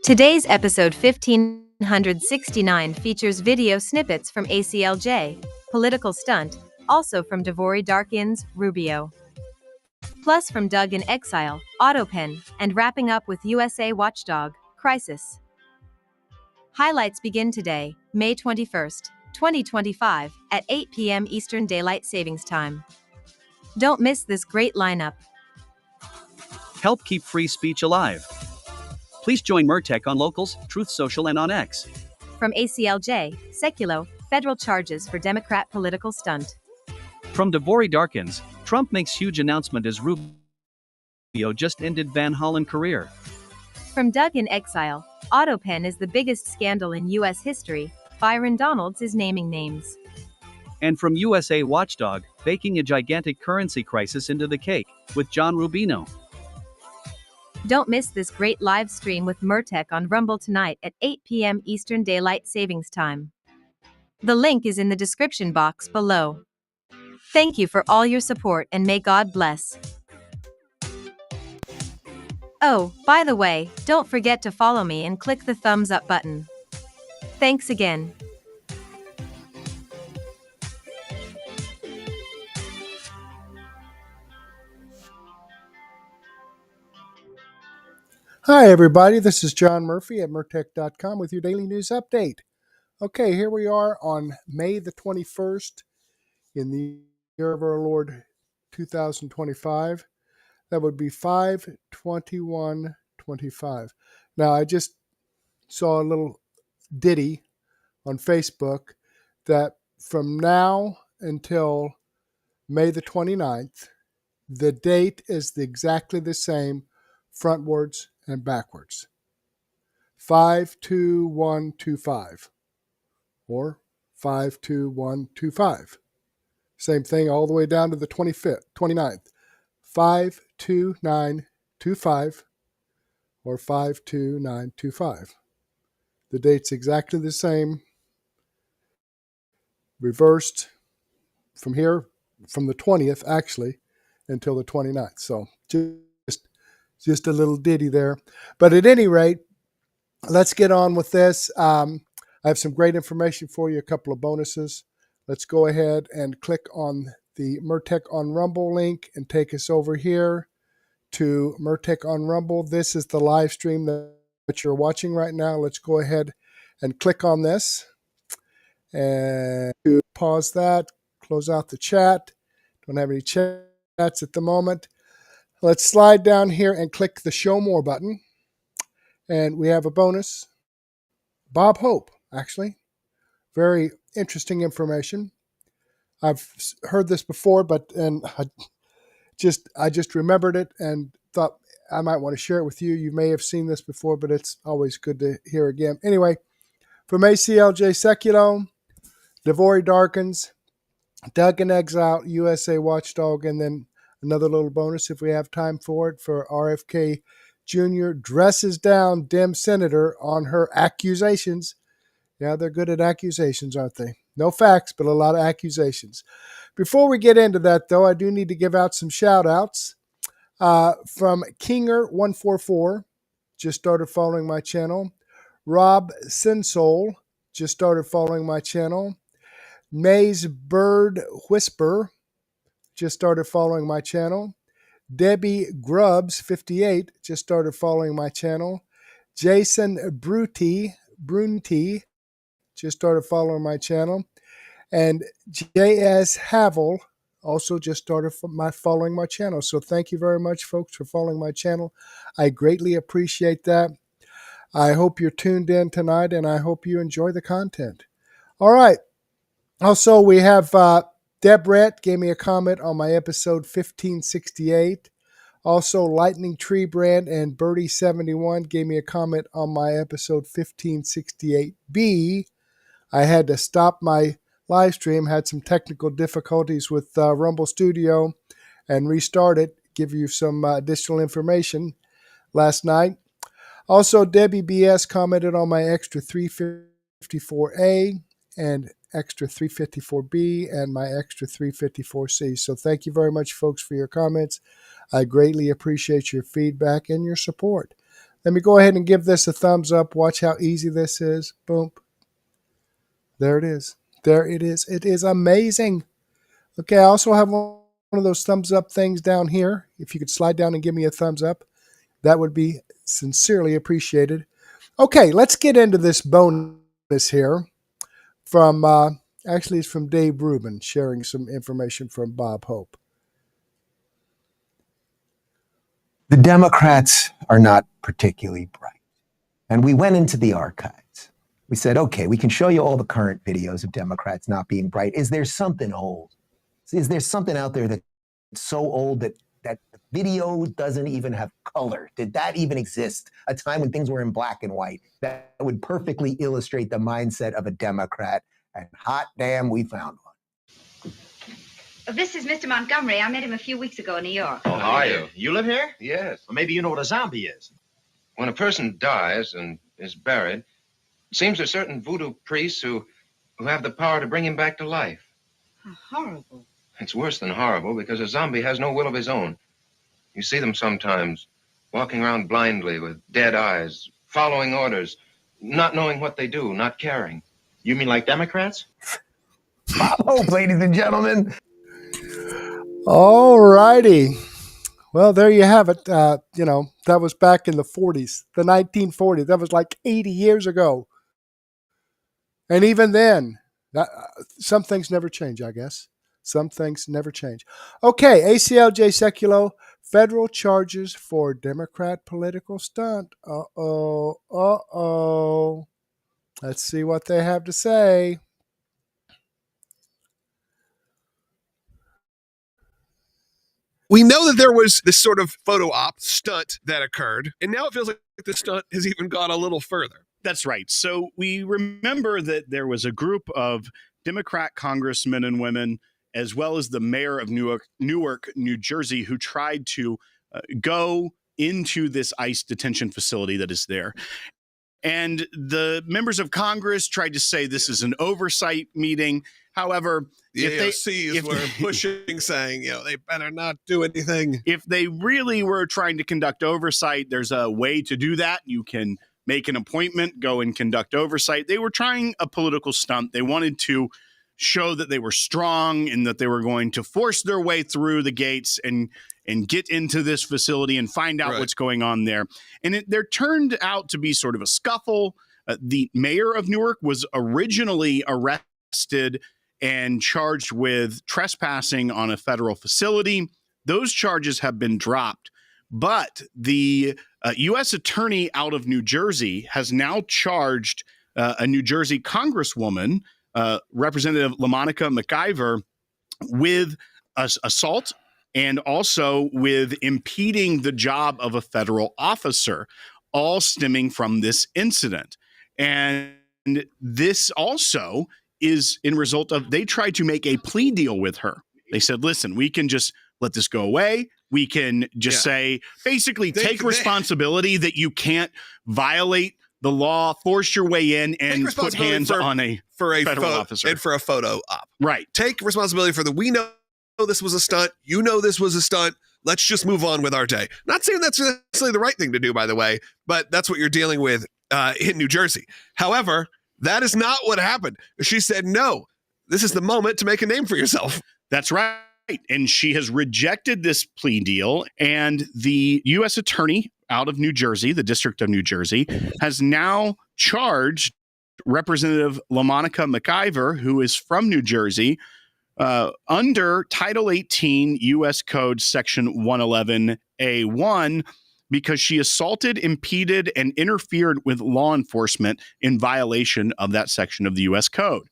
Today's episode 1569 features video snippets from ACLJ, Political Stunt, also from Devory Darkins, Rubio. Plus from Doug in Exile, AUTOPEN, and wrapping up with USA Watchdog, Crisis. Highlights begin today, May 21st, 2025, at 8 p.m. Eastern Daylight Savings Time. Don't miss this great lineup. Help keep free speech alive. Please join Murtech on Locals, Truth Social, and on X. From ACLJ, Sekulow, federal charges for Democrat political stunt. From Devory Darkins, Trump makes huge announcement as Rubio just ended Van Hollen career. From Doug in Exile, AUTOPEN is the biggest scandal in U.S. history, Byron Donalds is naming names. And from USA Watchdog, baking a gigantic currency crisis into the cake, with John Rubino. Don't miss this great live stream with Murtech on Rumble tonight at 8 p.m. Eastern Daylight Savings Time. The link is in the description box below. Thank you for all your support and may God bless. Oh, by the way, don't forget to follow me and click the thumbs up button. Thanks again. Hi, everybody. This is John Murphy at Murtech.com with your daily news update. Okay, here we are on May the 21st in the year of our Lord 2025. That would be 5/21/25. Now, I just saw a little ditty on Facebook that from now until May the 29th, the date is exactly the same frontwards and backwards. 5/21/25 or 5/21/25. Same thing all the way down to the 29th. 5/29/25 or 5/29/25. The date's exactly the same. Reversed from here, from the 20th actually, until the 29th. So just a little ditty there. But at any rate, let's get on with this. I have some great information for you, a couple of bonuses. Let's go ahead and click on the Murtech on Rumble link and take us over here to Murtech on Rumble. This is the live stream that you're watching right now. Let's go ahead and click on this. And to pause that, close out the chat. Don't have any chats at the moment. Let's slide down here and click the Show More button. And we have a bonus. Bob Hope, actually. Very interesting information. I've heard this before, but I just remembered it and thought I might want to share it with you. You may have seen this before, but it's always good to hear again. Anyway, from ACLJ, Sekulow, Devory Darkins, Doug in Exile, USA Watchdog, and then another little bonus if we have time for it for RFK Jr. dresses down Dem Senator on her accusations. Yeah, they're good at accusations, aren't they? No facts, but a lot of accusations. Before we get into that, though, I do need to give out some shout-outs. From Kinger144, just started following my channel. Rob Sinsole, just started following my channel. May's Bird Whisper, just started following my channel. Debbie Grubbs, 58, just started following my channel. Jason Brunty, just started following my channel. And J.S. Havel also just started following my channel. So thank you very much, folks, for following my channel. I greatly appreciate that. I hope you're tuned in tonight, and I hope you enjoy the content. All right. Also, we have Debrett gave me a comment on my episode 1568. Also, Lightning Tree Brand and Birdie71 gave me a comment on my episode 1568B. I had to stop my live stream, had some technical difficulties with Rumble Studio, and restart it, give you some additional information last night. Also, Debbie BS commented on my Extra 354A and Extra 354B and my Extra 354C. So thank you very much, folks, for your comments. I greatly appreciate your feedback and your support. Let me go ahead and give this a thumbs up. Watch how easy this is. Boom. There it is. There it is. It is amazing. Okay, I also have one of those thumbs up things down here. If you could slide down and give me a thumbs up, that would be sincerely appreciated. Okay, let's get into this bonus here from, actually it's from Dave Rubin, sharing some information from Bob Hope. The Democrats are not particularly bright. And we went into the archives. We said, okay, we can show you all the current videos of Democrats not being bright. Is there something old? Is there something out there that's so old that the video doesn't even have color? Did that even exist? A time when things were in black and white that would perfectly illustrate the mindset of a Democrat. And hot damn, we found one. This is Mr. Montgomery. I met him a few weeks ago in New York. Oh, how are you? You live here? Yes. Well, maybe you know what a zombie is. When a person dies and is buried, it seems there's certain voodoo priests who have the power to bring him back to life. How horrible. It's worse than horrible because a zombie has no will of his own. You see them sometimes walking around blindly with dead eyes, following orders, not knowing what they do, not caring. You mean like Democrats? Bob Hope, ladies and gentlemen. All righty. Well, there you have it. You know, that was back in the 40s, the 1940s. That was like 80 years ago. And even then, some things never change, I guess. Some things never change. Okay, ACLJ Sekulow, federal charges for Democrat political stunt. Uh-oh, uh-oh. Let's see what they have to say. We know that there was this sort of photo op stunt that occurred, and now it feels like the stunt has even gone a little further. That's right. So we remember that there was a group of Democrat congressmen and women, as well as the mayor of Newark, New Jersey, who tried to go into this ICE detention facility that is there. And the members of Congress tried to say this is an oversight meeting. However, The AOCs were pushing, saying, you know, they better not do anything. If they really were trying to conduct oversight, there's a way to do that. You can make an appointment, go and conduct oversight. They were trying a political stunt. They wanted to show that they were strong and that they were going to force their way through the gates and get into this facility and find out what's going on there. And there turned out to be sort of a scuffle. The mayor of Newark was originally arrested and charged with trespassing on a federal facility. Those charges have been dropped. But the U.S. attorney out of New Jersey has now charged a New Jersey congresswoman, Representative LaMonica McIver, with assault and also with impeding the job of a federal officer, all stemming from this incident. And this also is in result of they tried to make a plea deal with her. They said, listen, we can just let this go away. We can just say, basically take responsibility that you can't violate the law, force your way in and put hands on a federal officer. And for a photo op. Right. Take responsibility for we know this was a stunt. You know this was a stunt. Let's just move on with our day. Not saying that's necessarily the right thing to do, by the way, but that's what you're dealing with in New Jersey. However, that is not what happened. She said, no, this is the moment to make a name for yourself. That's right. And she has rejected this plea deal. And the U.S. attorney out of New Jersey, the District of New Jersey, has now charged Representative LaMonica McIver, who is from New Jersey, under Title 18 U.S. Code Section 111A1, because she assaulted, impeded, and interfered with law enforcement in violation of that section of the U.S. Code.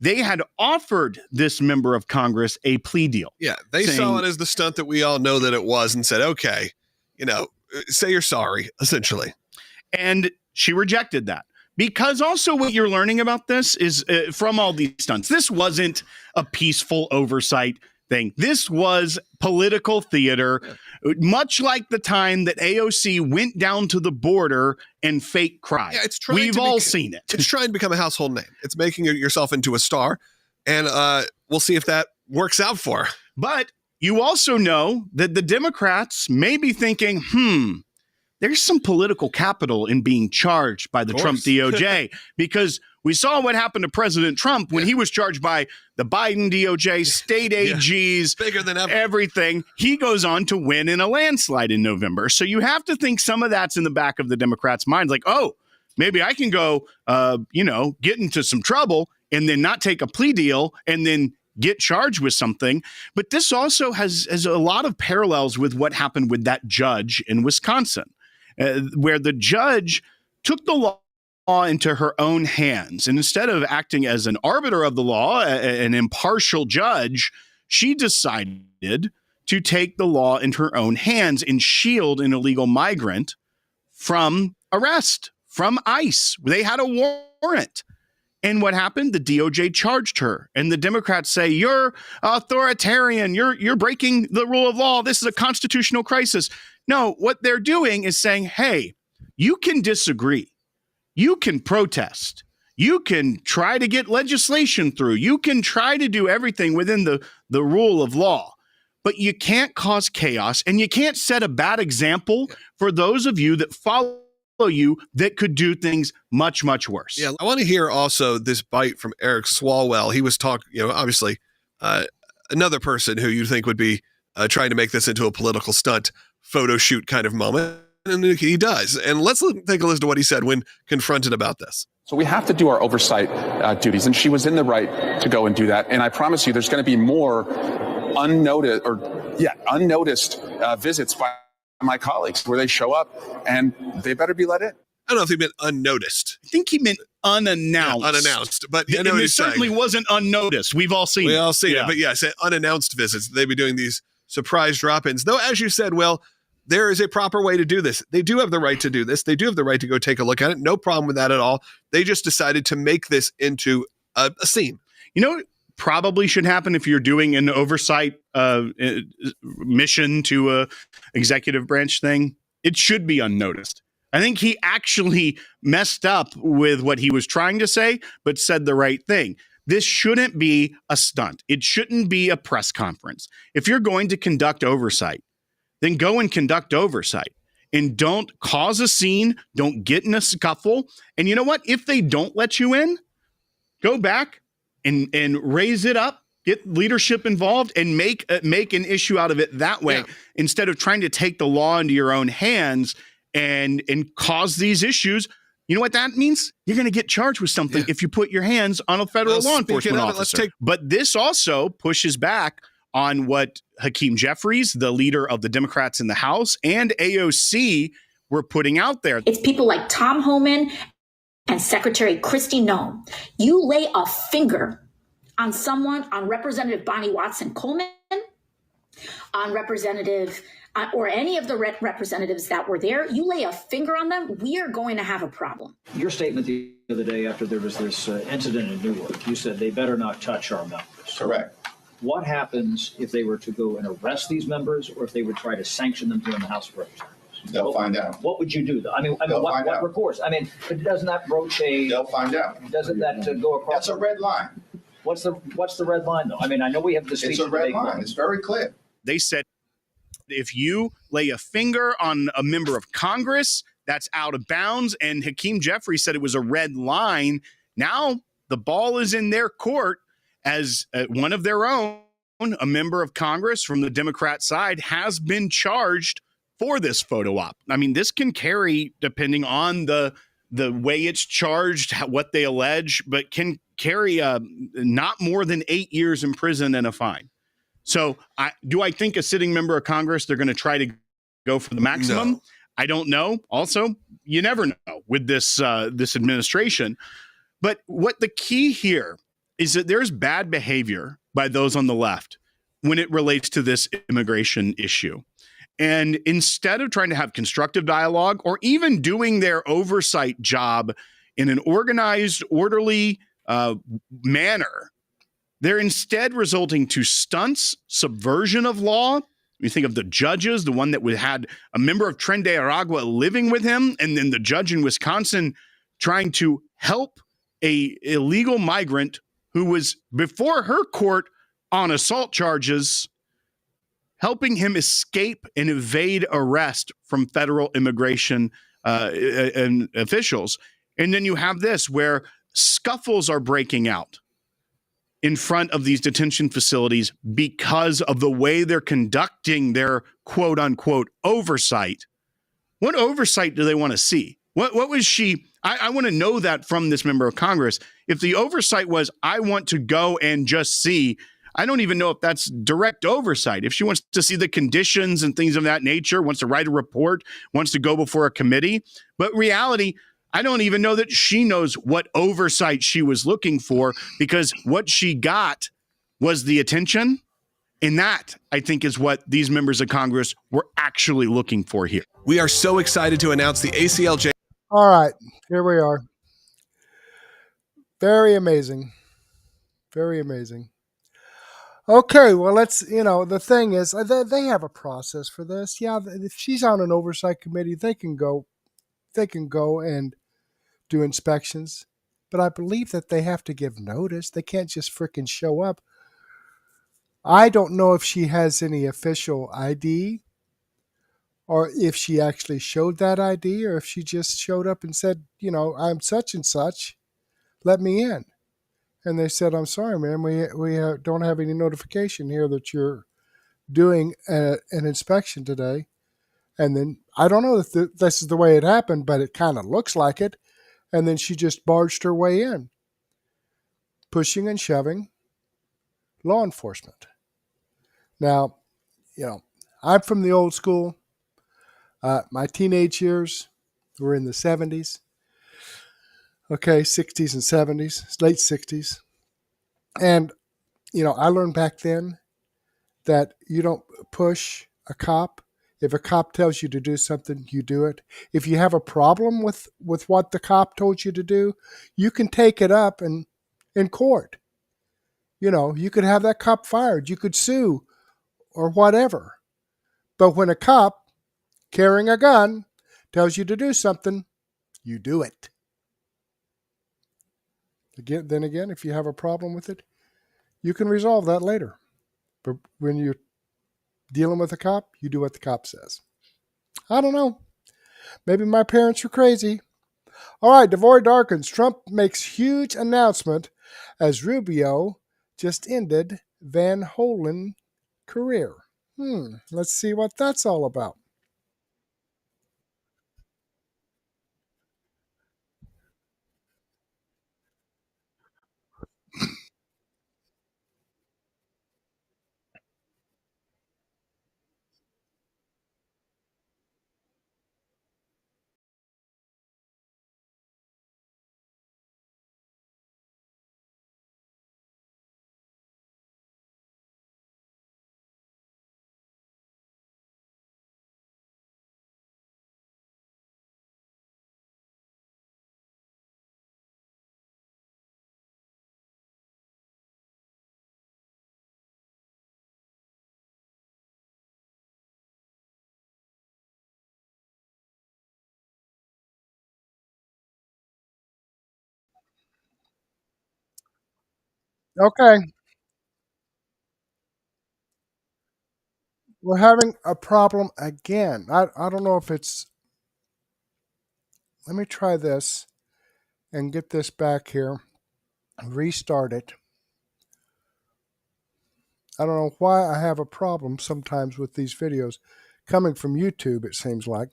They had offered this member of Congress a plea deal. Yeah, they saw it as the stunt that we all know that it was and said, okay, say you're sorry, essentially. And she rejected that. Because also what you're learning about this is from all these stunts, this wasn't a peaceful oversight thing. This was political theater, much like the time that AOC went down to the border and fake cried. Yeah, we've all seen it. It's trying to become a household name. It's making yourself into a star. And we'll see if that works out for her. But you also know that the Democrats may be thinking, there's some political capital in being charged by the Trump DOJ because we saw what happened to President Trump when he was charged by the Biden DOJ, state AGs, bigger than ever. Everything. He goes on to win in a landslide in November. So you have to think some of that's in the back of the Democrats' minds, like, oh, maybe I can go, get into some trouble and then not take a plea deal and then get charged with something. But this also has a lot of parallels with what happened with that judge in Wisconsin, where the judge took the law into her own hands. And instead of acting as an arbiter of the law, an impartial judge, she decided to take the law into her own hands and shield an illegal migrant from arrest, from ICE. They had a warrant. And what happened? The DOJ charged her. And the Democrats say, you're authoritarian. You're breaking the rule of law. This is a constitutional crisis. No, what they're doing is saying, hey, you can disagree. You can protest. You can try to get legislation through. You can try to do everything within the rule of law. But you can't cause chaos, and you can't set a bad example for those of you that follow you that could do things much, much worse. Yeah, I want to hear also this bite from Eric Swalwell. He was talking, obviously another person who you think would be trying to make this into a political stunt photo shoot kind of moment. And he does. And let's take a listen to what he said when confronted about this. So we have to do our oversight duties, and she was in the right to go and do that. And I promise you, there's going to be more unnoticed visits by my colleagues where they show up, and they better be let in. I don't know if he meant unnoticed. I think he meant unannounced. Yeah, unannounced. But I know and what it he's certainly saying. Wasn't unnoticed. We've all seen it. We all seen it. But yes, unannounced visits. They'd be doing these surprise drop-ins. Though, as you said, Will, there is a proper way to do this. They do have the right to do this. They do have the right to go take a look at it. No problem with that at all. They just decided to make this into a scene. You know what probably should happen if you're doing an oversight mission to a executive branch thing? It should be unnoticed. I think he actually messed up with what he was trying to say, but said the right thing. This shouldn't be a stunt. It shouldn't be a press conference. If you're going to conduct oversight, then go and conduct oversight and don't cause a scene. Don't get in a scuffle. And you know what? If they don't let you in, go back and raise it up, get leadership involved and make an issue out of it that way instead of trying to take the law into your own hands and cause these issues. You know what that means? You're going to get charged with something if you put your hands on a federal law enforcement officer. But this also pushes back on what Hakeem Jeffries, the leader of the Democrats in the House, and AOC were putting out there. It's people like Tom Homan and Secretary Kristi Noem. You lay a finger on someone, on Representative Bonnie Watson Coleman, on Representative or any of the representatives that were there, you lay a finger on them, we are going to have a problem. Your statement the other day after there was this incident in Newark, you said they better not touch our members. Correct. What happens if they were to go and arrest these members, or if they would try to sanction them here in the House of Representatives? They'll find out. What would you do, though? I mean, what recourse? I mean, doesn't that broach a... They'll find out. Doesn't that go across... That's a red line. What's the red line, though? I mean, I know we have the speech... It's a red line. It's very clear. They said if you lay a finger on a member of Congress, that's out of bounds. And Hakeem Jeffries said it was a red line. Now the ball is in their court as one of their own, a member of Congress from the Democrat side, has been charged for this photo op. I mean, this can carry, depending on the way it's charged, what they allege, but can carry not more than 8 years in prison and a fine. So do I think a sitting member of Congress, they're going to try to go for the maximum? No. I don't know. Also, you never know with this administration. But what the key here is that there's bad behavior by those on the left when it relates to this immigration issue. And instead of trying to have constructive dialogue or even doing their oversight job in an organized, orderly manner, they're instead resulting to stunts, subversion of law. You think of the judges, the one that had a member of Tren de Aragua living with him, and then the judge in Wisconsin trying to help a illegal migrant who was before her court on assault charges helping him escape and evade arrest from federal immigration and officials. And then you have this where scuffles are breaking out in front of these detention facilities because of the way they're conducting their quote unquote oversight. What oversight do they want to see? What was she? I want to know that from this member of Congress. If the oversight was, I want to go and just see, I don't even know if that's direct oversight. If she wants to see the conditions and things of that nature, wants to write a report, wants to go before a committee. But reality, I don't even know that she knows what oversight she was looking for, because what she got was the attention. And that, I think, is what these members of Congress were actually looking for here. We are so excited to announce the ACLJ. All right, here we are. Very amazing. Very amazing. Okay, well, let's, the thing is, they have a process for this. Yeah, if she's on an oversight committee, they can go and do inspections. But I believe that they have to give notice. They can't just freaking show up. I don't know if she has any official ID, or if she actually showed that ID, or if she just showed up and said, I'm such and such, let me in. And they said, I'm sorry, ma'am, we don't have any notification here that you're doing an inspection today. And then, I don't know if this is the way it happened, but it kind of looks like it. And then she just barged her way in, pushing and shoving law enforcement. Now, I'm from the old school. My teenage years were in the 70s. Okay, 60s and 70s, late 60s. And, I learned back then that you don't push a cop. If a cop tells you to do something, you do it. If you have a problem with what the cop told you to do, you can take it up in court. You could have that cop fired. You could sue or whatever. But when a cop carrying a gun tells you to do something, you do it. Then again, if you have a problem with it, you can resolve that later. But when you're dealing with a cop, you do what the cop says. I don't know. Maybe my parents were crazy. All right, Devory Darkins. Trump makes huge announcement as Rubio just ended Van Hollen career. Let's see what that's all about. Okay. We're having a problem again. I don't know if it's... Let me try this and get this back here. Restart it. I don't know why I have a problem sometimes with these videos coming from YouTube, it seems like.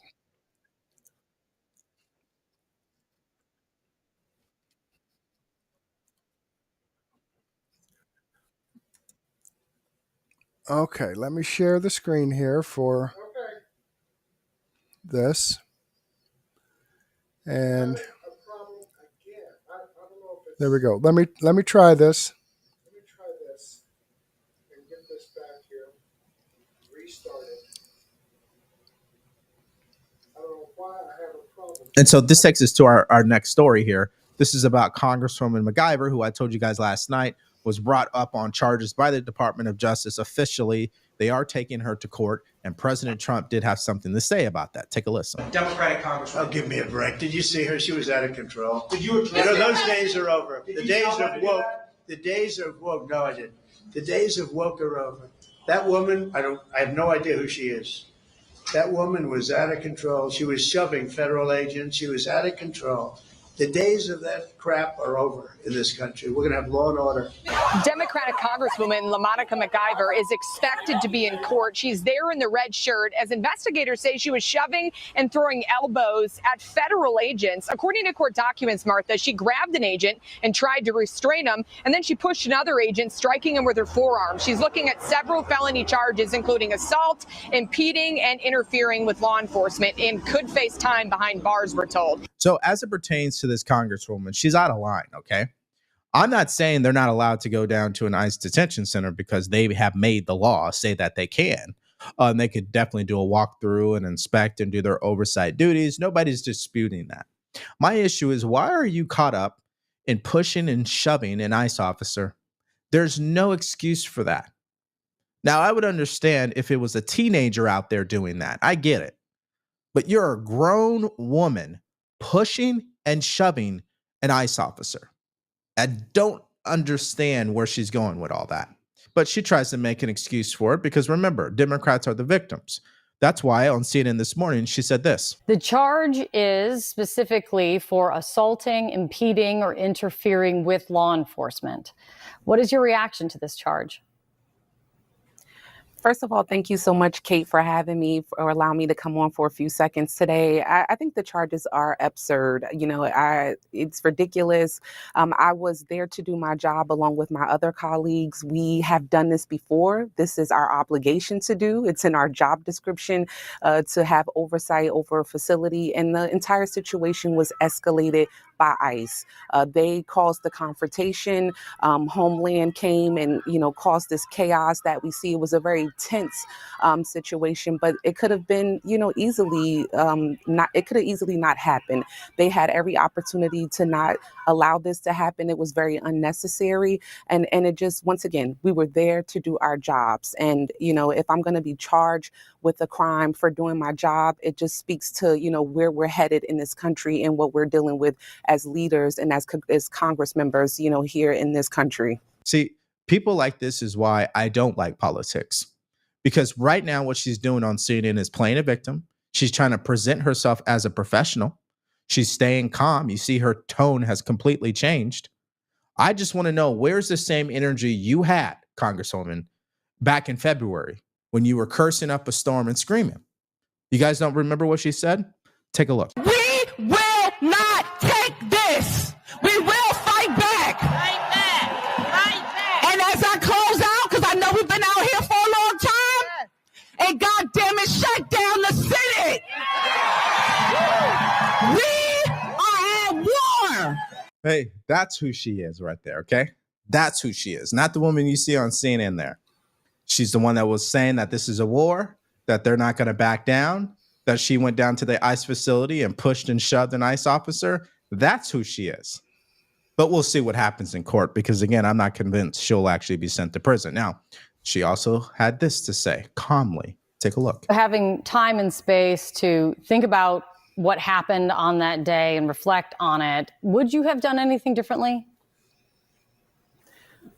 Okay, let me share the screen here for this. And there we go. Let me try this. And get this back here. Restart it. I don't know why I have a problem. And so this takes us to our next story here. This is about Congresswoman McIver, who I told you guys last night was brought up on charges by the Department of Justice officially. They are taking her to court, and President Trump did have something to say about that. Take a listen. Democratic Congresswoman. Oh, give me a break. Did you see her? She was out of control. Did you address those days are over. Did The you days tell her of to do woke. that? The days of woke. No, I didn't. The days of woke are over. That woman, I have no idea who she is. That woman was out of control. She was shoving federal agents. She was out of control. The days of that crap are over in this country. We're going to have law and order. Democratic Congresswoman LaMonica McIver is expected to be in court. She's there in the red shirt as investigators say she was shoving and throwing elbows at federal agents. According to court documents, Martha, she grabbed an agent and tried to restrain him, and then she pushed another agent, striking him with her forearm. She's looking at several felony charges, including assault, impeding, and interfering with law enforcement, and could face time behind bars, we're told. So as it pertains to this congresswoman, she's out of line, okay? I'm not saying they're not allowed to go down to an ICE detention center because they have made the law say that they can. And they could definitely do a walkthrough and inspect and do their oversight duties. Nobody's disputing that. My issue is, why are you caught up in pushing and shoving an ICE officer? There's no excuse for that. Now, I would understand if it was a teenager out there doing that. I get it. But you're a grown woman pushing and shoving an ICE officer. I don't understand where she's going with all that. But she tries to make an excuse for it because, remember, Democrats are the victims. That's why on CNN this morning, she said this. The charge is specifically for assaulting, impeding, or interfering with law enforcement. What is your reaction to this charge? First of all, thank you so much, Kate, for having me or allowing me to come on for a few seconds today. I think the charges are absurd. You know, it's ridiculous. I was there to do my job along with my other colleagues. We have done this before. This is our obligation to do. It's in our job description to have oversight over a facility. And the entire situation was escalated by ICE. They caused the confrontation. Homeland came and, caused this chaos that we see. It was a very tense situation, but it could have been, easily not happened. They had every opportunity to not allow this to happen. It was very unnecessary. And it just, once again, we were there to do our jobs. And, if I'm going to be charged with a crime for doing my job, it just speaks to, where we're headed in this country and what we're dealing with as leaders and as Congress members, here in this country. See, people like this is why I don't like politics. Because right now what she's doing on CNN is playing a victim. She's trying to present herself as a professional. She's staying calm. You see her tone has completely changed. I just want to know, where's the same energy you had, Congresswoman, back in February when you were cursing up a storm and screaming? You guys don't remember what she said? Take a look. We will not take this. We will fight back. Fight back. Fight back. And as I close out, because I know we've been out here for a long time, and goddamn it, shut down the city. We are at war. Hey, that's who she is right there, okay? That's who she is, not the woman you see on CNN there. She's the one that was saying that this is a war, that they're not going to back down, that she went down to the ICE facility and pushed and shoved an ICE officer. That's who she is. But we'll see what happens in court because, again, I'm not convinced she'll actually be sent to prison. Now, she also had this to say, calmly. Take a look. Having time and space to think about what happened on that day and reflect on it, would you have done anything differently?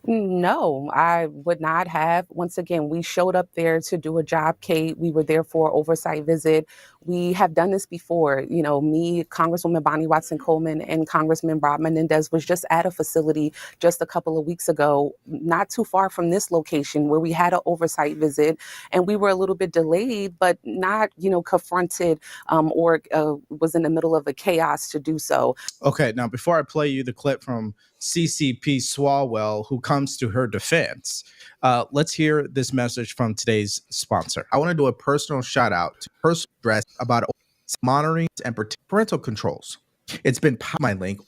No, I would not have. Once again, we showed up there to do a job, Kate. We were there for an oversight visit. We have done this before. Me, Congresswoman Bonnie Watson-Coleman, and Congressman Rob Menendez was just at a facility just a couple of weeks ago, not too far from this location, where we had an oversight visit, and we were a little bit delayed, but not, confronted or was in the middle of a chaos to do so. Okay, now before I play you the clip from CCP Swalwell, who comes to her defense, let's hear this message from today's sponsor. I want to do a personal shout out to Personal Address about monitoring and parental controls. It's been my link.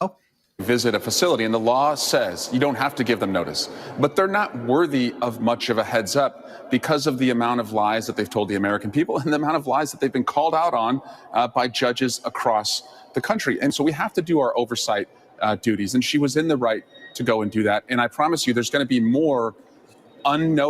Visit a facility and the law says you don't have to give them notice, but they're not worthy of much of a heads up because of the amount of lies that they've told the American people and the amount of lies that they've been called out on by judges across the country. And so we have to do our oversight duties. And she was in the right to go and do that. And I promise you, there's going to be more unnoticed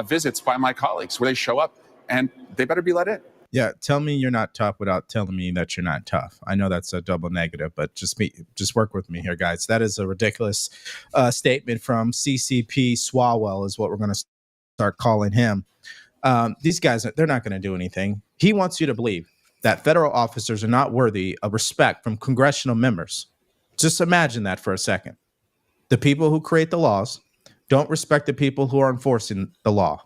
visits by my colleagues where they show up and they better be let in. Yeah, tell me you're not tough without telling me that you're not tough. I know that's a double negative, but just work with me here, guys. That is a ridiculous statement from CCP Swalwell is what we're going to start calling him. These guys, they're not going to do anything. He wants you to believe that federal officers are not worthy of respect from congressional members. Just imagine that for a second. The people who create the laws don't respect the people who are enforcing the law.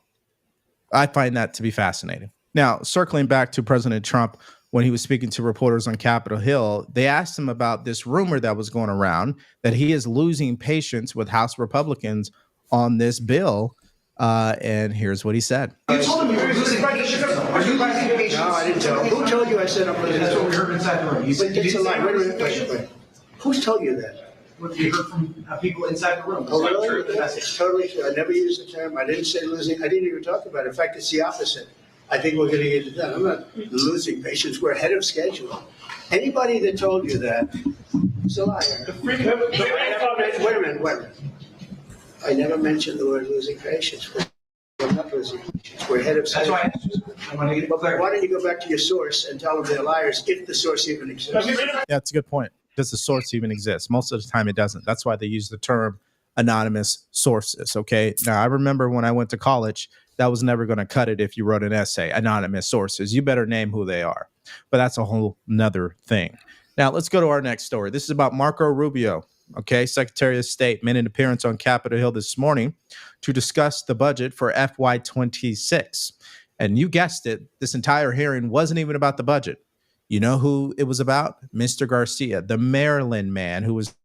I find that to be fascinating. Now, circling back to President Trump, when he was speaking to reporters on Capitol Hill, they asked him about this rumor that was going around that he is losing patience with House Republicans on this bill. And here's what he said. You told him you were losing patience. Are you losing patience? No, I didn't tell him. Who told you I said I'm losing patience? That's what we heard inside the room. You said it's a lie. Wait. Who's told you that? What you heard from people inside the room. Oh, really? It's totally true. I never used the term. I didn't say losing. I didn't even talk about it. In fact, it's the opposite. I think we're going to get it done. I'm not losing patience. We're ahead of schedule. Anybody that told you that is a liar. Wait a minute. I never mentioned the word losing patience. We're not losing patience. We're ahead of schedule. That's why I want to get clear. Why don't you go back to your source and tell them they're liars if the source even exists? Yeah, that's a good point. Does the source even exist? Most of the time it doesn't. That's why they use the term anonymous sources. Okay. Now, I remember when I went to college, that was never going to cut it if you wrote an essay, anonymous sources. You better name who they are. But that's a whole nother thing. Now, let's go to our next story. This is about Marco Rubio. Okay, Secretary of State made an appearance on Capitol Hill this morning to discuss the budget for FY26. And you guessed it, this entire hearing wasn't even about the budget. You know who it was about? Mr. Garcia, the Maryland man who was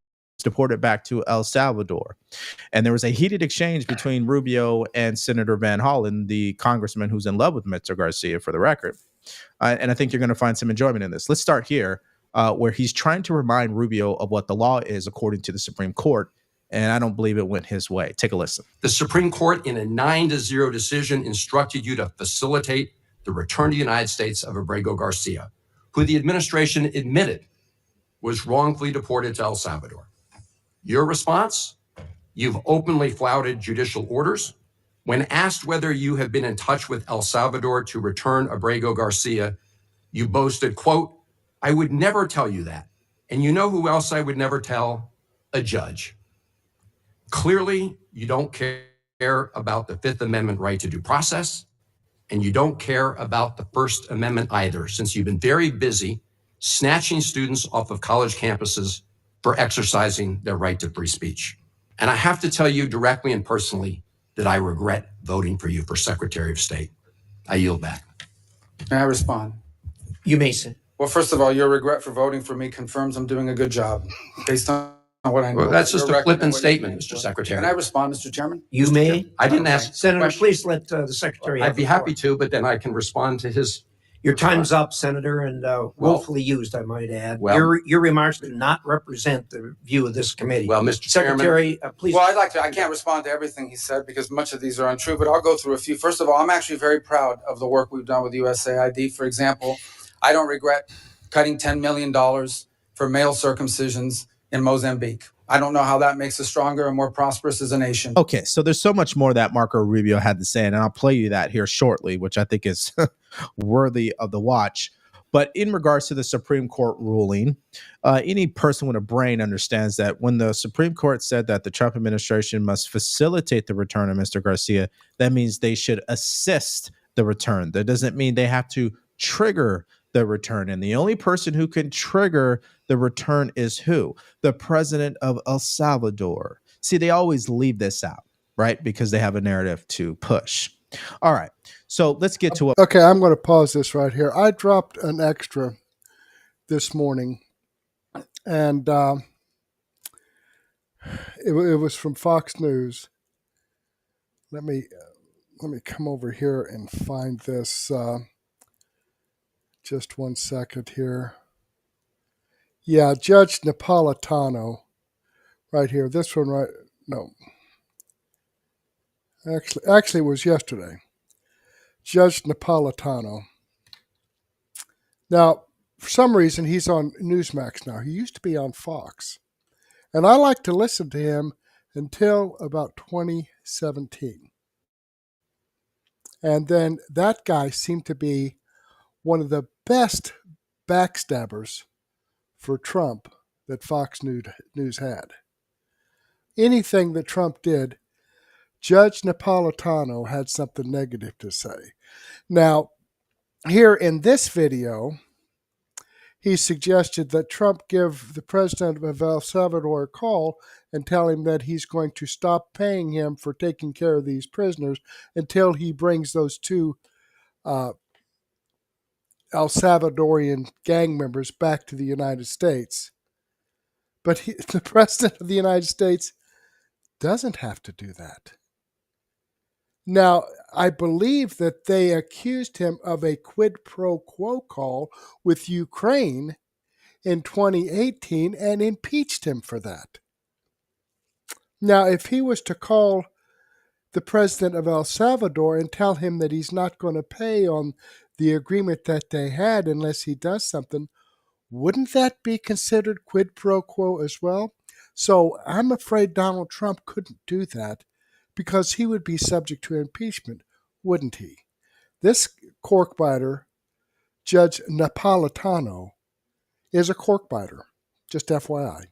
deported back to El Salvador. And there was a heated exchange between Rubio and Senator Van Hollen, the congressman who's in love with Mr. Garcia, for the record. And I think you're going to find some enjoyment in this. Let's start here, where he's trying to remind Rubio of what the law is according to the Supreme Court. And I don't believe it went his way. Take a listen. The Supreme Court, in a 9-0 decision, instructed you to facilitate the return to the United States of Abrego Garcia, who the administration admitted was wrongfully deported to El Salvador. Your response? You've openly flouted judicial orders. When asked whether you have been in touch with El Salvador to return Abrego Garcia, you boasted, quote, "I would never tell you that. And you know who else I would never tell? A judge." Clearly, you don't care about the Fifth Amendment right to due process, and you don't care about the First Amendment either, since you've been very busy snatching students off of college campuses for exercising their right to free speech. And I have to tell you directly and personally that I regret voting for you for Secretary of State. I yield back. May I respond? You may, sir. Well, first of all, your regret for voting for me confirms I'm doing a good job based on what I know. Well, that's just a flippant statement, Mr. Secretary. Can I respond, Mr. Chairman? You may. I didn't ask. Senator, please let the Secretary. I'd be happy to, but then I can respond to his. Your time's up, Senator, and willfully used, I might add. Well, your remarks do not represent the view of this committee. Well, Mr. Secretary, please. Well, I can't respond to everything he said because much of these are untrue, but I'll go through a few. First of all, I'm actually very proud of the work we've done with USAID. For example, I don't regret cutting $10 million for male circumcisions in Mozambique. I don't know how that makes us stronger and more prosperous as a nation. Okay, so there's so much more that Marco Rubio had to say, and I'll play you that here shortly, which I think is worthy of the watch. But in regards to the Supreme Court ruling, any person with a brain understands that when the Supreme Court said that the Trump administration must facilitate the return of Mr. Garcia, that means they should assist the return. That doesn't mean they have to trigger the return. And the only person who can trigger the return is who? The president of El Salvador. See, they always leave this out, right? Because they have a narrative to push. All right. So let's get to it. Okay, I'm going to pause this right here. I dropped an extra this morning, and it was from Fox News. Let me come over here and find this. Just 1 second here. Yeah, Judge Napolitano, right here. This one, right? No. Actually, it was yesterday. Judge Napolitano. Now, for some reason, he's on Newsmax now. He used to be on Fox. And I like to listen to him until about 2017. And then that guy seemed to be one of the best backstabbers for Trump that Fox News had. Anything that Trump did, Judge Napolitano had something negative to say. Now, here in this video, he suggested that Trump give the president of El Salvador a call and tell him that he's going to stop paying him for taking care of these prisoners until he brings those two El Salvadorian gang members back to the United States. But the president of the United States doesn't have to do that. Now, I believe that they accused him of a quid pro quo call with Ukraine in 2018 and impeached him for that. Now, if he was to call the president of El Salvador and tell him that he's not going to pay on the agreement that they had unless he does something, wouldn't that be considered quid pro quo as well? So I'm afraid Donald Trump couldn't do that because he would be subject to impeachment, wouldn't he? This corkbiter, Judge Napolitano, is a corkbiter, just FYI.